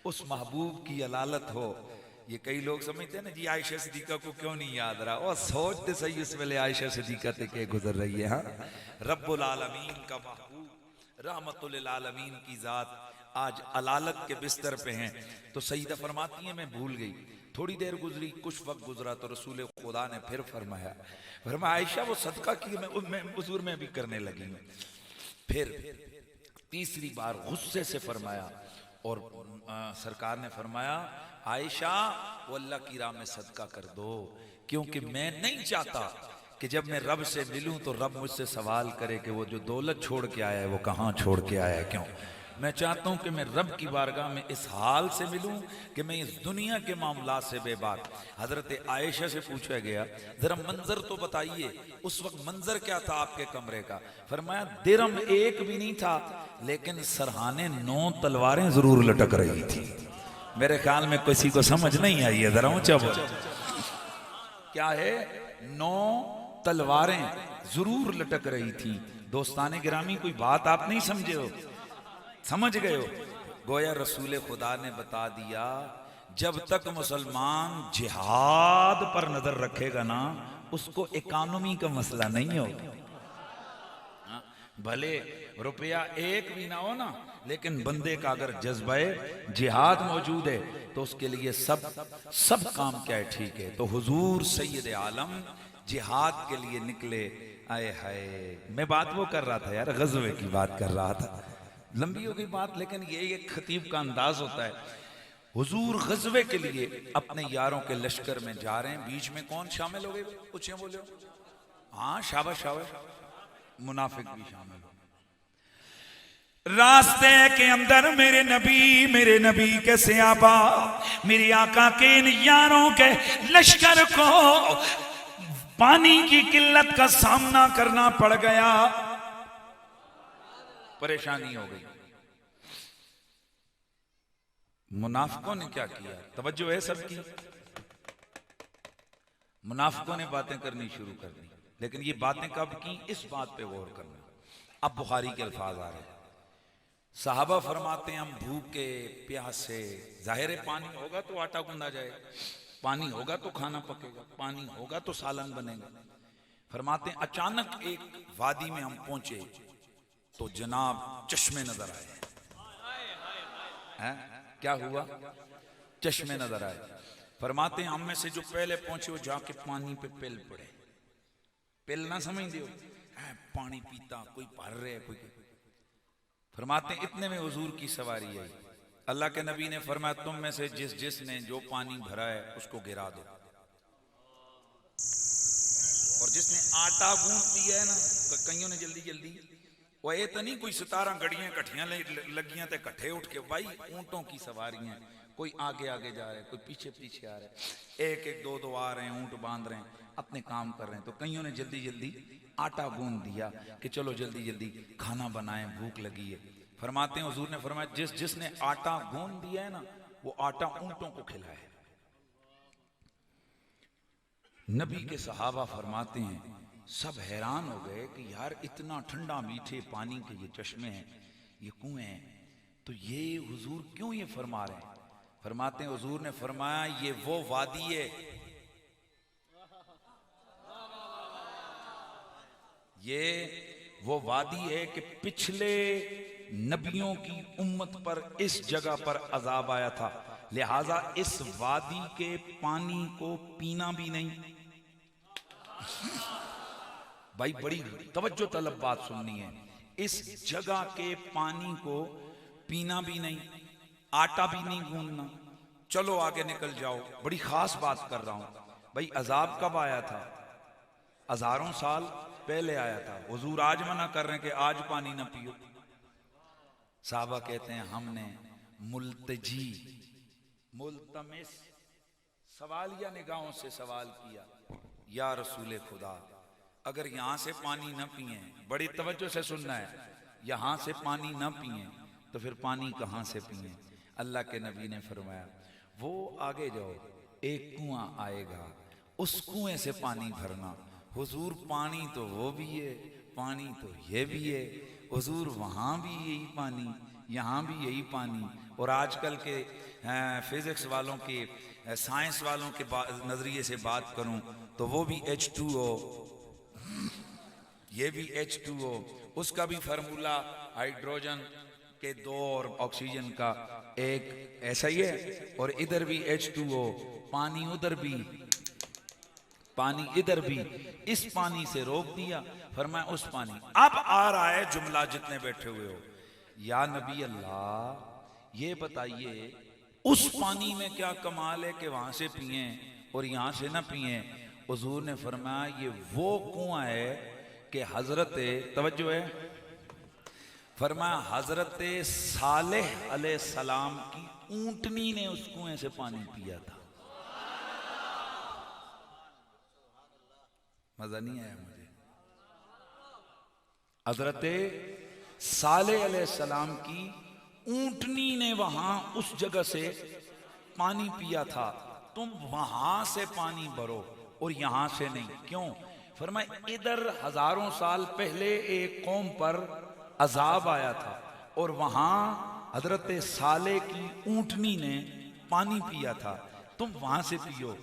उस महबूब की अलालत हो। ये कई लोग समझते हैं ना जी आयशा सिद्दीका को क्यों नहीं याद रहा, और सोचते सही उस वेले आयशा सिद्दीका ते के गुजर रही है। हाँ, रब्बुल आलमीन का महबूब, रहमतुल लिल आलमीन की जात आज अलालत के बिस्तर पे हैं। तो सईदा फरमाती है मैं भूल गई। थोड़ी देर गुजरी, कुछ वक्त गुजरा तो रसूल खुदा ने फिर फरमाया आयशा वो सदका की मैं हुजूर में भी करने लगी हूँ। फिर तीसरी बार गुस्से से फरमाया और सरकार ने फरमाया आयशा वो अल्लाह की राह में सदका कर दो, क्योंकि मैं नहीं चाहता कि जब मैं रब से मिलूं तो रब मुझसे सवाल करे कि वो जो दौलत छोड़ के आया है वो कहाँ छोड़ के आया है, क्यों। मैं चाहता हूं कि मैं रब की बारगाह में इस हाल से मिलूं कि मैं इस दुनिया के मामलात से बेबाक। हजरत आयशा से पूछा गया जरा मंजर तो बताइए, उस वक्त मंजर क्या था आपके कमरे का। फरमाया दिरम एक भी नहीं था, लेकिन सरहाने 9 तलवारें जरूर लटक रही थी। मेरे ख्याल में किसी को समझ नहीं आई है, जरा ऊंचा बोलो क्या है। 9 तलवारें जरूर लटक रही थी। दोस्ताने गिरामी कोई बात आप नहीं समझे हो, समझ गए हो। गोया रसूल खुदा ने बता दिया जब तक मुसलमान जिहाद पर नजर रखेगा ना उसको इकोनॉमी का मसला नहीं होगा। भले रुपया एक भी ना हो ना, लेकिन बंदे का अगर जज्बे जिहाद मौजूद है तो उसके लिए सब काम क्या है ठीक है। तो हुजूर सैयद आलम जिहाद के लिए निकले। आए हाय, मैं बात वो कर रहा था यार, गज़वे की बात कर रहा था, लंबी हो गई बात, लेकिन ये एक खतीब का अंदाज होता है। हुजूर गज़वे के लिए अपने यारों के लश्कर में जा रहे हैं। बीच में कौन शामिल हो गए, पूछे बोले। हाँ शाबाश शाबाश, मुनाफिक भी शामिल हो। रास्ते के अंदर मेरे नबी के सहाबा, मेरे आका के इन यारों के लश्कर को पानी की किल्लत का सामना करना पड़ गया। परेशानी हो गई। मुनाफिकों ने क्या किया, तवज्जो है सबकी। मुनाफिकों ने बातें करनी शुरू कर दी, लेकिन ये बातें कब की, इस बात पे गौर करना। अब बुखारी के अल्फाज आ रहे हैं। साहबा फरमाते हैं हम भूखे प्यासे, जाहिर है पानी होगा तो आटा गूंदा जाएगा, पानी होगा तो खाना पकेगा, पानी होगा तो सालन बनेगा। फरमाते हैं अचानक एक वादी में हम पहुंचे तो जनाब चश्मे नजर आए। हैं क्या हुआ, चश्मे नजर आए। फरमाते हैं हम में से जो पहले पहुंचे वो जाके पानी पे पिल पड़े। पिल ना समझ दियो, पानी पीता कोई भर रहे कोई। फरमाते हैं इतने में हुजूर की सवारी आई। अल्लाह के नबी ने फरमाया तुम में से जिसने जो पानी भरा है उसको गिरा दो, और जिसने आटा गूंथ दिया है ना, तो कईयों ने जल्दी जल्दी वो ये तो नहीं कोई 17 गड़ियां कट्ठियां लगियां ते कट्ठे उठ के, भाई ऊंटों की सवारियां, कोई आगे आगे जा रहे हैं, कोई पीछे पीछे आ रहे हैं, एक एक दो दो आ रहे हैं, ऊंट बांध रहे हैं, अपने काम कर रहे हैं। तो कईयों ने जल्दी जल्दी आटा गूंद दिया कि चलो जल्दी जल्दी खाना बनाएं, भूख लगी है। फरमाते हैं हुजूर ने फरमाया जिसने आटा गूंद दिया है ना वो आटा ऊंटों को खिलाए। नबी के सहाबा फरमाते हैं सब हैरान हो गए कि यार इतना ठंडा मीठे पानी के ये चश्मे हैं, ये कुएं हैं, तो ये हुजूर क्यों ये फरमा रहे हैं। फरमाते हैं हुजूर ने फरमाया ये वो वादी है, ये वो वादी है कि पिछले नबियों की उम्मत पर इस जगह पर अजाब आया था, लिहाजा इस वादी के पानी को पीना भी नहीं। भाई बड़ी तवज्जो तलब बात सुननी है। इस जगह के पानी को पीना भी नहीं, आटा भी नहीं गूंदना। चलो आगे निकल जाओ, बड़ी खास बात कर रहा हूं। भाई अजाब कब आया था, हजारों साल पहले आया था। हुजूर आज मना कर रहे हैं कि आज पानी ना पियो। साहबा कहते हैं हमने मुल्तजी मुल्तमिस सवालिया निगाहों से सवाल किया, या रसूल खुदा अगर यहां से पानी ना पिए, बड़ी तवज्जो से सुनना है, यहां से पानी ना पिए तो फिर पानी कहां से पिए। अल्लाह के नबी ने फरमाया वो आगे जाओ, एक कुआं आएगा, उस कुएं से पानी भरना। हुजूर पानी तो वो भी है, पानी तो ये भी है। हुजूर वहां भी यही पानी, यहाँ भी यही पानी। और आजकल के फिजिक्स वालों के, साइंस वालों के नजरिए से बात करूं तो वो भी H2O, ये भी H2O, उसका भी फार्मूला हाइड्रोजन के दो और ऑक्सीजन का एक ऐसा ही है, और इधर भी H2O, पानी उधर भी, पानी इधर भी, इस पानी से रोक दिया। फरमाया उस पानी, अब आ रहा है जुमला जितने बैठे हुए हो, या नबी अल्लाह ये बताइए उस पानी में क्या कमाल है कि वहां से पिए और यहां से ना पिए। हुजूर ने फरमाया ये वो कुआं है कि हजरत, तवज्जो है, फरमाया हजरत सालेह अलैहिस्सलाम की ऊंटनी ने उस कुएं से पानी पिया था। मजा नहीं आया मुझे? हजरत सालेह अलैहिस्सलाम की ऊंटनी ने वहां उस जगह से पानी पिया था, तुम वहां से पानी भरो और यहां से नहीं। क्यों? फरमाया इधर हजारों साल पहले एक कौम पर अजाब आया था और वहां हजरत साले की ऊंटनी ने पानी पिया था, तुम वहां से पियो।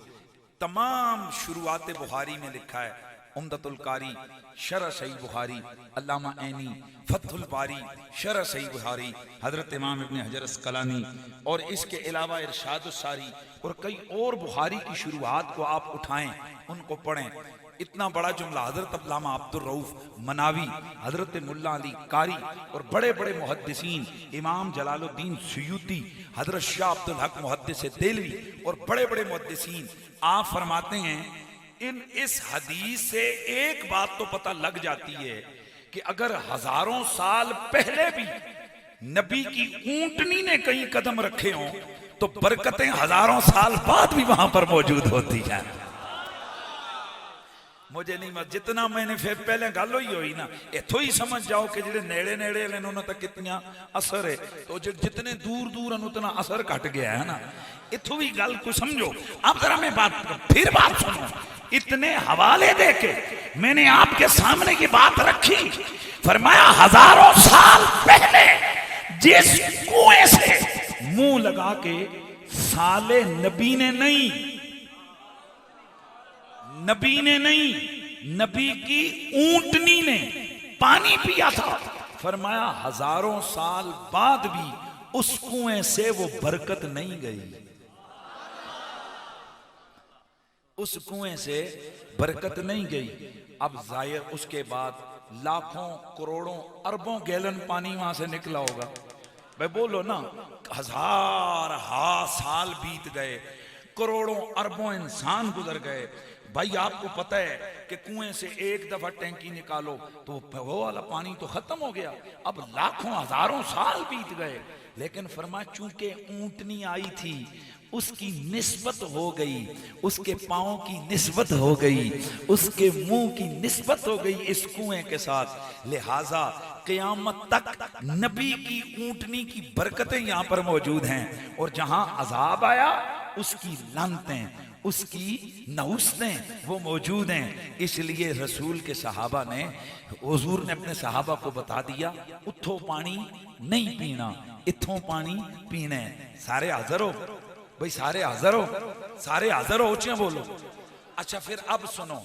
तमाम शुरुआत बुखारी में लिखा है, उम्दतुल कारी शरह सही बुखारी, अल्लामा ऐनी फतहुल बारी शरह सही बुखारी, हजरत इमाम इब्न हजर अस्कलानी, और इसके अलावा इरशादुस सारी और कई और बुखारी की शुरुआत को आप उठाएं, उनको पढ़ें। इतना बड़ा जुमला हजरत अल्लामा अब्दुर रऊफ मनावी, हजरत मुल्ला अली कारी और बड़े बड़े मुहद्दिसीन, इमाम जलालुद्दीन सुयूती, हजरत शाह अब्दुल हक मुहद्दिस देलवी और बड़े बड़े मुहद्दिसीन, आप फरमाते हैं इस हदीस से एक बात तो पता लग जाती है कि अगर हजारों साल पहले भी नबी की ऊंटनी ने कहीं कदम रखे हों तो बरकतें हजारों साल बाद भी वहां पर मौजूद होती हैं। मुझे नहीं मत जितना मैंने फिर पहले गल हुई ना, इथों ही समझ जाओ कि जिहड़े नेड़े नेड़े ने उन्होंने तक कितना असर है, तो जितने दूर दूर उतना असर घट गया है ना, इथों भी गल को समझो। अब जरा मैं फिर बात सुनो, इतने हवाले देके मैंने आपके सामने की बात रखी। फरमाया हजारों साल पहले जिस कुएं से मुंह लगा के साले नबी ने नहीं, नबी की ऊंटनी ने पानी पिया था, फरमाया हजारों साल बाद भी उस कुएं से वो बरकत नहीं गई, उस कुएं से बरकत नहीं गई। अब जाहिर उसके बाद लाखों करोड़ों अरबों गैलन पानी वहां से निकला होगा। भाई बोलो ना, हजार साल बीत गए, करोड़ों अरबों इंसान गुजर गए। भाई आपको पता है कि कुएं से एक दफा टैंकी निकालो तो वो वाला पानी तो खत्म हो गया। अब लाखों हजारों साल बीत गए, लेकिन फरमा चूंकि ऊंटनी आई थी, उसकी निस्बत हो गई, उसके पांव की निस्बत हो गई, उसके मुंह की निस्बत हो गई इस कुएं के साथ, लिहाजा क़यामत तक नबी की ऊंटनी की बरकतें यहां पर मौजूद हैं। और जहां अजाब आया उसकी लानतें, उसकी नहुस्तें वो मौजूद हैं। इसलिए रसूल के सहाबा ने, हुजूर ने अपने सहाबा को बता दिया, उठो पानी नहीं पीना, इथों पानी पीना है। सारे हाजिर हो भाई, सारे हाजिर हो, सारे हाजिर हो, ऊंचे बोलो। अच्छा फिर अब सुनो,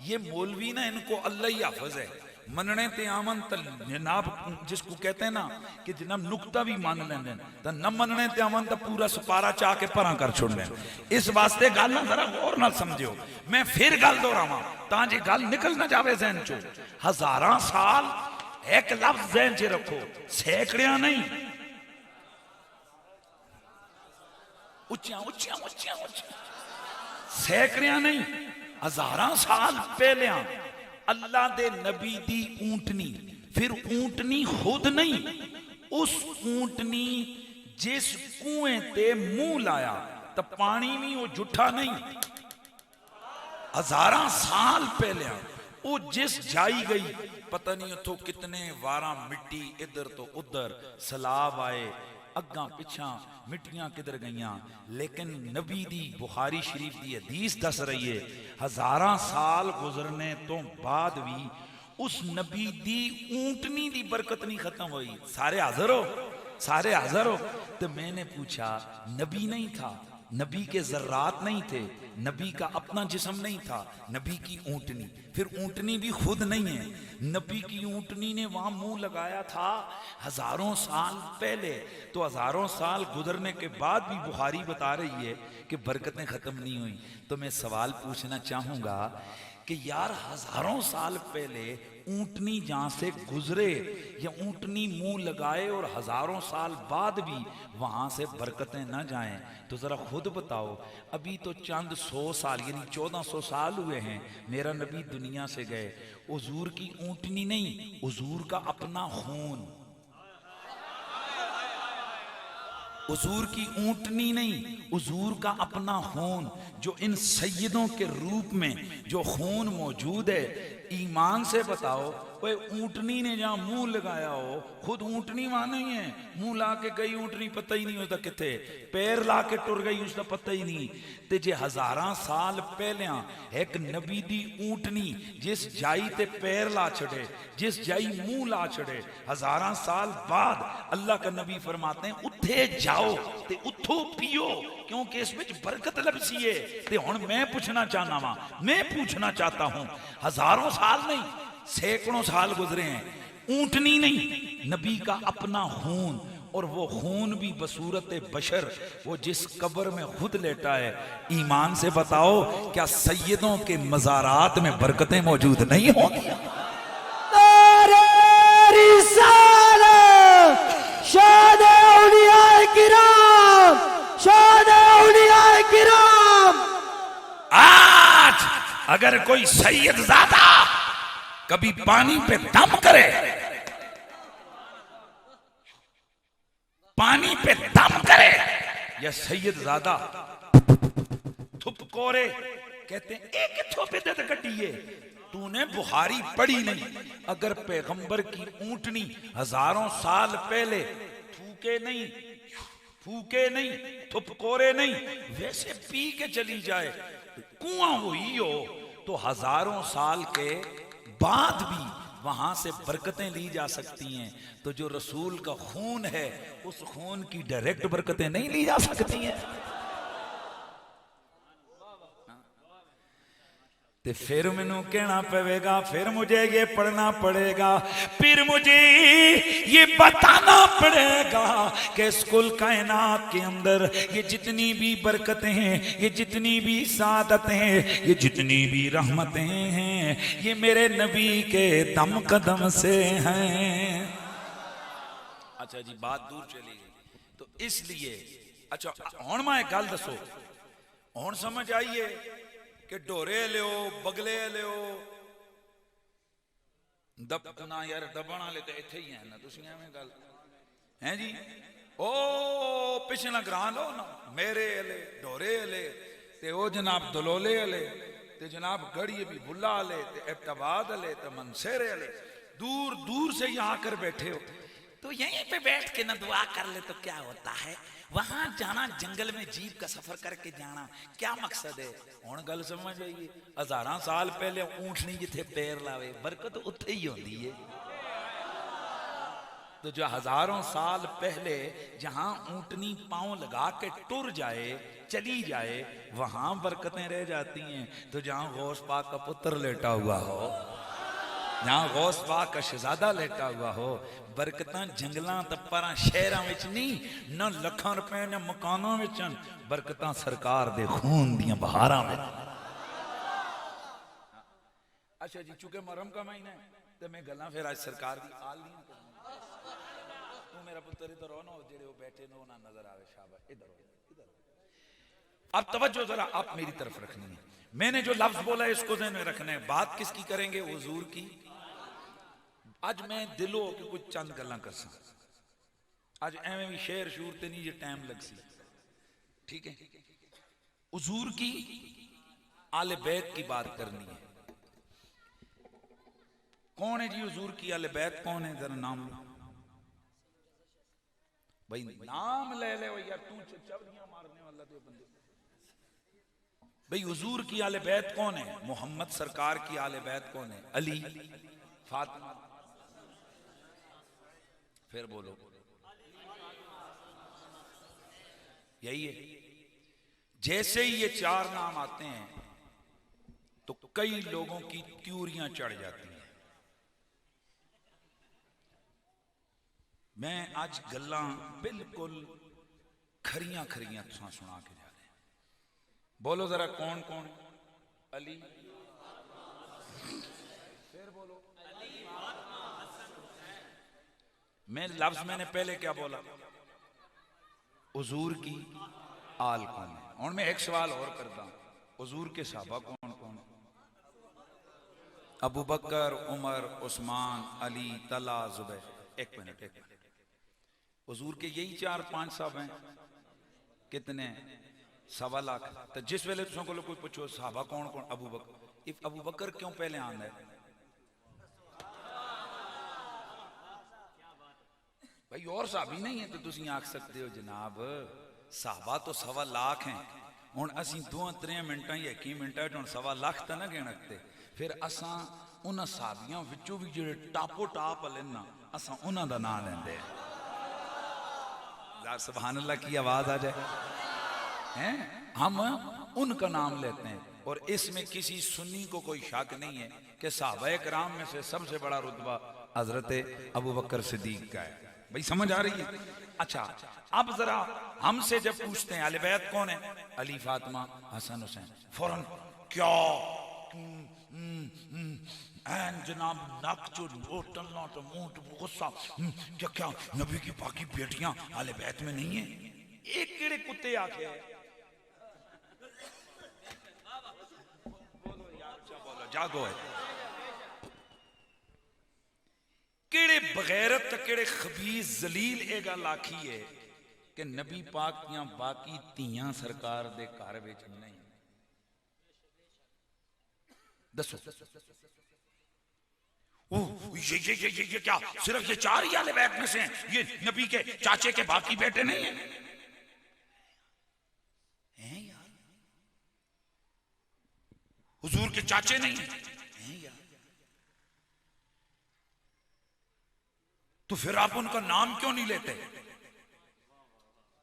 ये मौलवी ना, इनको अल्लाह ही हाफिज है, मनने ते आमन जनाब, जिसको कहते हैं ना कि जनाब नुकता भी मान लेंगे तो न मनने ते आमन तो पूरा सुपारा चाह के परा कर छोड़ लें। इस वास्ते गल ना जरा और ना समझो, मैं फिर गल दोहरावा ताकि गल निकल ना जावे जहन चो। हजारां साल एक लफ्ज जहन च रखो, सैकड़िया नहीं, उच्चियां उच्चियां उच्चियां उच्चियां, सैकड़िया नहीं, हजारां साल पहले अल्लाह दे नबी दी ऊंटनी, फिर ऊंटनी खुद नहीं, उस ऊंटनी जिस कुएं ते मुंह लाया तो पानी भी वो जुठा नहीं, हजारां साल पहले वो जिस जाई गई, पता नहीं उतो कितने वारा मिट्टी इधर तो उधर सैलाब आए, अग्गा पिछा मिट्टियां किधर गईयां, लेकिन नबी दी बुखारी शरीफ दी हदीस दस रही है, हजारां साल गुजरने तो बाद भी उस नबी दी ऊंटनी दी बरकत नहीं खत्म हुई। सारे हाजिर हो, सारे हाजिर हो। तो मैंने पूछा, नबी नहीं था नबी के जर्रात नहीं थे, नबी का अपना जिस्म नहीं था, नबी की ऊंटनी, फिर ऊंटनी भी खुद नहीं है, नबी की ऊंटनी ने वहां मुंह लगाया था हजारों साल पहले। तो हजारों साल गुजरने के बाद भी बुखारी बता रही है कि बरकतें खत्म नहीं हुई। तो मैं सवाल पूछना चाहूंगा कि यार हजारों साल पहले ऊंटनी जहां से गुजरे या ऊंटनी मुंह लगाए और हजारों साल बाद भी वहां से बरकतें ना जाएं, तो जरा खुद बताओ। अभी तो चंद 100 साल यानी 1400 साल हुए हैं मेरा नबी दुनिया से गए। हुजूर की ऊंटनी नहीं, हुजूर का अपना खून, हुजूर की ऊंटनी नहीं, हुजूर का अपना खून, जो इन सैयदों के रूप में जो खून मौजूद है। ईमान से बताओ, कोई ऊंटनी ने जहां मुंह लगाया हो, खुद ऊंटनी वहां नहीं है, मुंह ला के गई ऊंटनी पता ही नहीं होता किथे, पैर ला के टुर गई उसका पता ही नहीं। ते जे हजारां साल पहले एक नबी दी ऊंटनी जिस जाई ते पैर ला छड़े, जिस जाई मुंह ला छड़े, हजारां साल बाद अल्लाह का नबी फरमाते हैं उठे जाओ ते उठो पियो, क्योंकि इस विच बरकत लभसी है। ते हुण मैं पूछना चाहना वा, मैं पूछना चाहता हूं, हजारों साल नहीं सैकड़ों साल गुजरे हैं, ऊंटनी नहीं, नबी का अपना खून, और वो खून भी बसूरत बशर, वो जिस कब्र में खुद लेटा है। ईमान से बताओ, क्या सैयदों के मज़ारात में बरकतें मौजूद नहीं होंगी? नारे रिसालत, शान औलिया किराम, शान औलिया किराम। आज अगर कोई सैयद ज़ादा कभी पानी पे दम करे, पानी पे दम करे, या सैयद ज़ादा थुप कोरे, कहते हैं एक थोपे दे कटिए। तूने बुखारी पढ़ी नहीं। अगर पैगंबर की ऊंटनी हजारों साल पहले फूके नहीं, फूके नहीं, थुपकोरे नहीं, वैसे पी के चली जाए, कुआं हुई हो, तो हजारों साल के बाद भी वहां से बरकतें ली जा सकती हैं। तो जो रसूल का खून है, उस खून की डायरेक्ट बरकतें नहीं ली जा सकती हैं। ते फिर मैनू कहना पड़ेगा, फिर मुझे ये पढ़ना पड़ेगा, फिर मुझे ये बताना पड़ेगा कि इस कुल कायनात के अंदर ये जितनी भी बरकतें हैं, ये जितनी भी सादतें हैं, ये जितनी भी रहमतें हैं, ये मेरे नबी के दम कदम से हैं। अच्छा जी, बात दूर चली गई। तो इसलिए अच्छा हुण मैं एक गल दसो, हुण समझ आइए कि ढोरे लियो, बगले लियो, दबना यार दबण वाले तो इत्थे ही हैं ना, तुसीं एवें गल हैं जी। ओ पिछला ग्रां लो ना, मेरे अले, ढोरे अले, ते ओ जनाब दलोले अले, ते जनाब गढ़िए भी बुल्ला अले, ते इब्ताबाद अले, ते मनसेरे अले, दूर दूर से यहाँ आकर बैठे हो। तो यहीं पे बैठ के ना दुआ कर ले तो क्या होता है, वहां जाना, जंगल में जीप का सफर करके जाना, क्या मकसद है? हुण गल समझ आइए, हजारां साल पहले ऊंटनी जिथे पैर लावे, बरकत उत्थे ही होंदी है। तो जो हजारों साल पहले जहां ऊंटनी पांव लगा के टुर जाए, चली जाए, वहां बरकतें रह जाती हैं। तो जहां गौस पाक का पुत्र लेटा हुआ हो, जहां गौस पाक का शहजादा लेटा हुआ हो, बरकतां जंगलां तप्परां शहरां विच नहीं, न लखां रुपए न मकानां विच, बरकतां सरकार दे खून दियां बहारां विच। अच्छा जी, चूंकि मुहर्रम का महीना है तो मैं गल्लां फिर आज सरकार दी आल नहीं करूंगा। तू मेरा पुत्र इधर हो ना, जेड़े वो बैठे नो ना नजर आवे, शाबाश, इधर हो, इधर हो। अब तवज्जो जरा आप मेरी तरफ रखनी है। मैंने जो लफ्ज बोला है इसको ज़हन में रखना है। बात किसकी करेंगे? हुजूर की। आज मैं दिलो कि कुछ चंद गल्लां कर सा, आज एवें भी शेर शूर ते नहीं, ये टाइम लग सी, ठीक है। हुजूर की आले बैत की बात करनी है। कौन है जी हुजूर की आले बैत? कौन है? जरा नाम लो भाई, नाम ले ले यार, तू चवड़ियां मारने वाला तो बंदे। भाई हुजूर की आले बैत कौन है? मोहम्मद सरकार की आले बैत कौन है? अली, फातिमा, फिर बोलो, यही है। जैसे ही ये चार नाम आते हैं तो कई लोगों की त्यूरियां चढ़ जाती हैं। मैं आज गल्लां बिल्कुल खरियां खरियां तुसां सुना के जा रहे। बोलो जरा कौन कौन? अली, फिर बोलो मैं लफ्ज मैंने पहले क्या बोला? हुजूर की आल कौन है? और मैं एक सवाल और करता हूं, हुजूर के साहबा कौन कौन? अबू बकर, उमर, उस्मान, अली, तला, जुबैर। एक मिनट। हुजूर के यही 4-5 साहब हैं। कितने? 1.25 लाख। तो जिस वेले तुम को कोई पूछो साहबा कौन कौन, अबू बकर, अबू बकर क्यों पहले आंदा है? भाई और साहबी नहीं है तो तुम आख सकते हो जनाब साहबा तो 1.25 लाख हैं। हुण असीं 2-3 मिनटां या 1 मिनटां हुण 1.25 लाख तो ना गिणकते। फिर असां उन्हां साहबियां विचों भी जिहड़े टापो टाप वाले ना असां उन्हां दा नाम लैंदे हैं। सुभान अल्लाह की आवाज आ जाए हैं, हम उनका नाम लेते हैं। और इसमें किसी सुन्नी को कोई शक नहीं है कि साहबा कराम में से सबसे बड़ा रुतबा हजरत अबू बकर सिद्दीक का है। भाई समझ आ रही है? अच्छा, अब जरा हमसे जब पूछते हैं अहले बैत कौन है, अली, फातिमा, हसन, हुसैन, फौरन क्या जनाब नक जो टल्ला तो मुंह तो गुस्सा, क्या क्या नबी की बाकी बेटियां अहले बैत में नहीं है? एक केड़े कुत्ते आके बोलो जागो है केड़े बगैरत केड़े खबीस जलील ए गल आखी है कि नबी पाक दियां बाकी धीयां सरकार दे घर विच नहीं। दसो ये क्या सिर्फ ये 4 ही आले बैत में से हैं? ये नबी के चाचे के बाकी बेटे नहीं हैं? हैं यार, हुजूर के चाचे नहीं हैं यार, तो फिर आप उनका नाम क्यों नहीं लेते?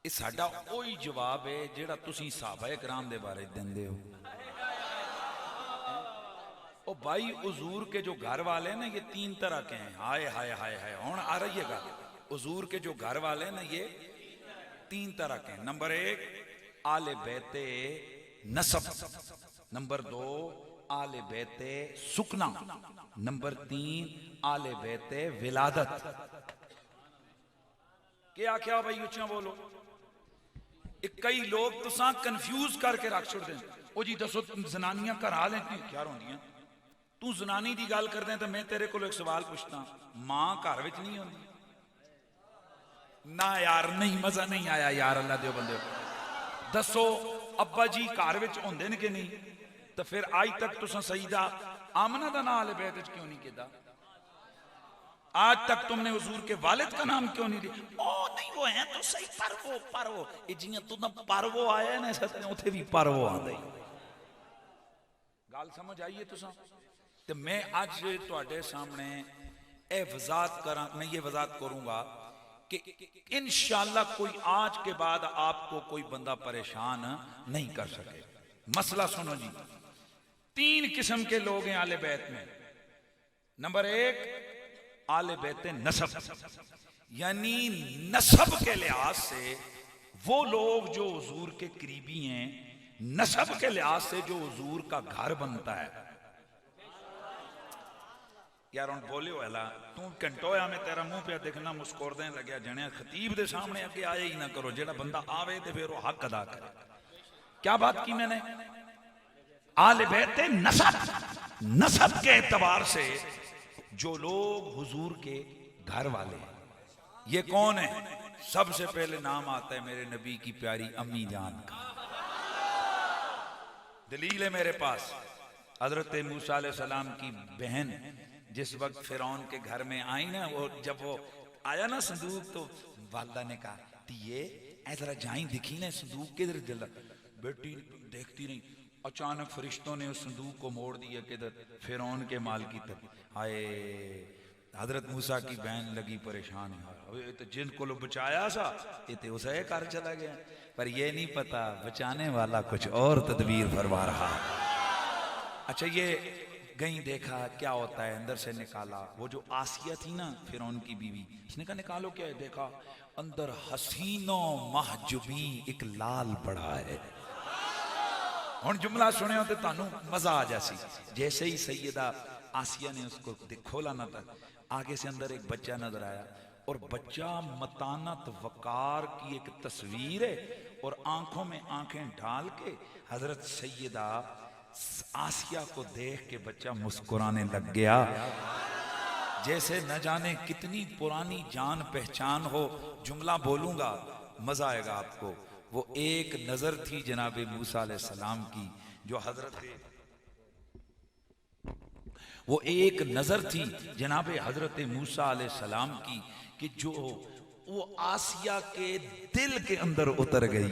ये साडा वही जवाब है जेड़ा तुसी साहबा कराम दे बारे देंदे हो। ओ भाई हुजूर के जो घर वाले हैं ना ये 3 तरह के हैं। हाय हाय हाय हाय, हुण आ रही है गल। हुजूर के जो घर वाले हैं ना ये 3 तरह के हैं। नंबर 1 आले बैते नसब, नंबर 2 आले बैते सुकना, नंबर 3 आले बैते विलादत। क्या आख्या भाई उच्चा बोलो। कई लोग तुसा कंफ्यूज करके रख छोड़ दें। ओ जी दसो जनानियां घर आ लें क्या होंदियां? तू जनानी की गल कर दे तो मैं तेरे को एक सवाल पूछता, मां घर विच नहीं होंदी ना? यार नहीं, मजा नहीं आया यार, अल्लाह दे बंदे दसो अब्बा जी घर विच होंदे ने कि नहीं? तो फिर आज तक तुसा सईदा आमना का नाम अहले बैत क्यों नहीं किया? आज तक तुमने हुजूर के वालिद का नाम क्यों नहीं दिया? ओ नहीं वो है तो सही, पर वो ये जियां तू ना परवो आया ना सच उथे भी परवो आंदा ही। गल समझ आई है तुसा? तो मैं आज तुहाडे सामने ए वजात करा, मैं ये वजात करूंगा कि इंशाअल्लाह कोई आज के बाद आपको कोई बंदा परेशान नहीं कर सके। मसला सुनो जी, 3 किस्म के लोग हैं आले बैत में। नंबर 1 आले बैत नसब, यानी नसब के लिहाज से वो लोग जो हुजूर के करीबी हैं, नसब के लिहाज से जो हुजूर का घर बनता है। यार हम बोले वाला तू घंटो होया मैं तेरा मुंह पे देखना मुस्कुराने लग्या जने खतीब दे सामने अगे आए ही ना करो। जेड़ा बंदा आवे तो फिर वो हक अदा करे। क्या बात की मैंने? आले बैत नसब, नसब के एतबार से जो लोग हुजूर के घर वाले हैं। ये कौन है? सबसे पहले नाम आता है मेरे नबी की प्यारी अम्मी जान का। दलील है मेरे पास। हजरत मूसा अलैहि सलाम की बहन जिस वक्त फिरौन के घर में आई ना, वो जब वो आया ना संदूक, तो वालदा ने कहा ये जरा जाई दिखी ना संदूक किधर दिल। बेटी देखती नहीं, अचानक फरिश्तों ने उस संदूक को मोड़ दिया किधर? फिरौन के माल की तरफ। हाय हजरत मूसा की बहन लगी परेशान यार, तो जिनको लो बचाया सा ये तो उसे कर चला गया, पर ये नहीं पता बचाने वाला कुछ और तदबीर फरमा रहा। अच्छा ये गई, देखा क्या होता है, अंदर से निकाला। वो जो आसिया थी ना फिरौन की बीवी, उसने कहा निकालो क्या है, देखा अंदर हसीनो महजुबी एक लाल पड़ा है। हुण जुमला सुने हो तो तानू मजा आ जासी। जैसे ही सैयदा आसिया ने उसको खोला ना था, आगे से अंदर एक बच्चा नजर आया, और बच्चा मतानत वकार की एक तस्वीर है, और आंखों में आंखें डाल के हजरत सैयदा आसिया को देख के बच्चा मुस्कुराने लग गया, जैसे न जाने कितनी पुरानी जान पहचान हो। जुमला बोलूंगा मजा आएगा आपको। वो एक नजर थी जनाबे मूसा अलैहिस्सलाम की, जो वो एक नजर थी जनाबे हजरत मूसा अलैहिस्सलाम की, कि जो वो आसिया के दिल के अंदर उतर गई।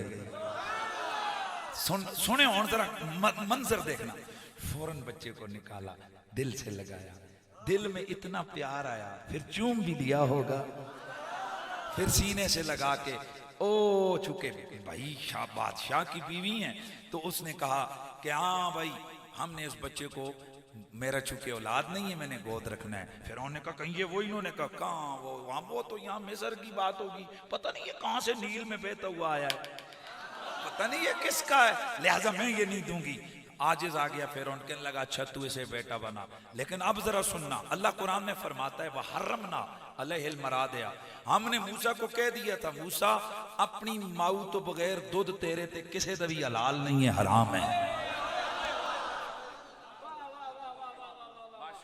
सुने और जरा मंजर देखना। फौरन बच्चे को निकाला, दिल से लगाया, दिल में इतना प्यार आया, फिर चूम भी लिया होगा, फिर सीने से लगा के ओ चुके भाई शाह बादशाह की बीवी हैं। तो उसने कहा कि हाँ भाई, हमने इस बच्चे को, मेरा चूंकि औलाद नहीं है, मैंने गोद रखना है। फिर उन्होंने कहा कहीं ये वो, इन्होंने कहा कहाँ वो, वहाँ वो तो यहाँ मिस्र की बात होगी, पता नहीं ये कहाँ से नील में बहता हुआ आया है, पता नहीं ये किसका है, लिहाजा मैं ये नहीं दूंगी। आजिज आ गया, फिर उनके लगा अच्छा तू इसे बेटा बना। लेकिन अब जरा सुनना, अल्लाह कुरान में फरमाता है वह हर्रमना अलैहिल मरादिया, हमने मूसा को कह दिया था मूसा अपनी माऊ तो बगैर दूध तेरे ते किसे दा भी हलाल नहीं है, हराम है।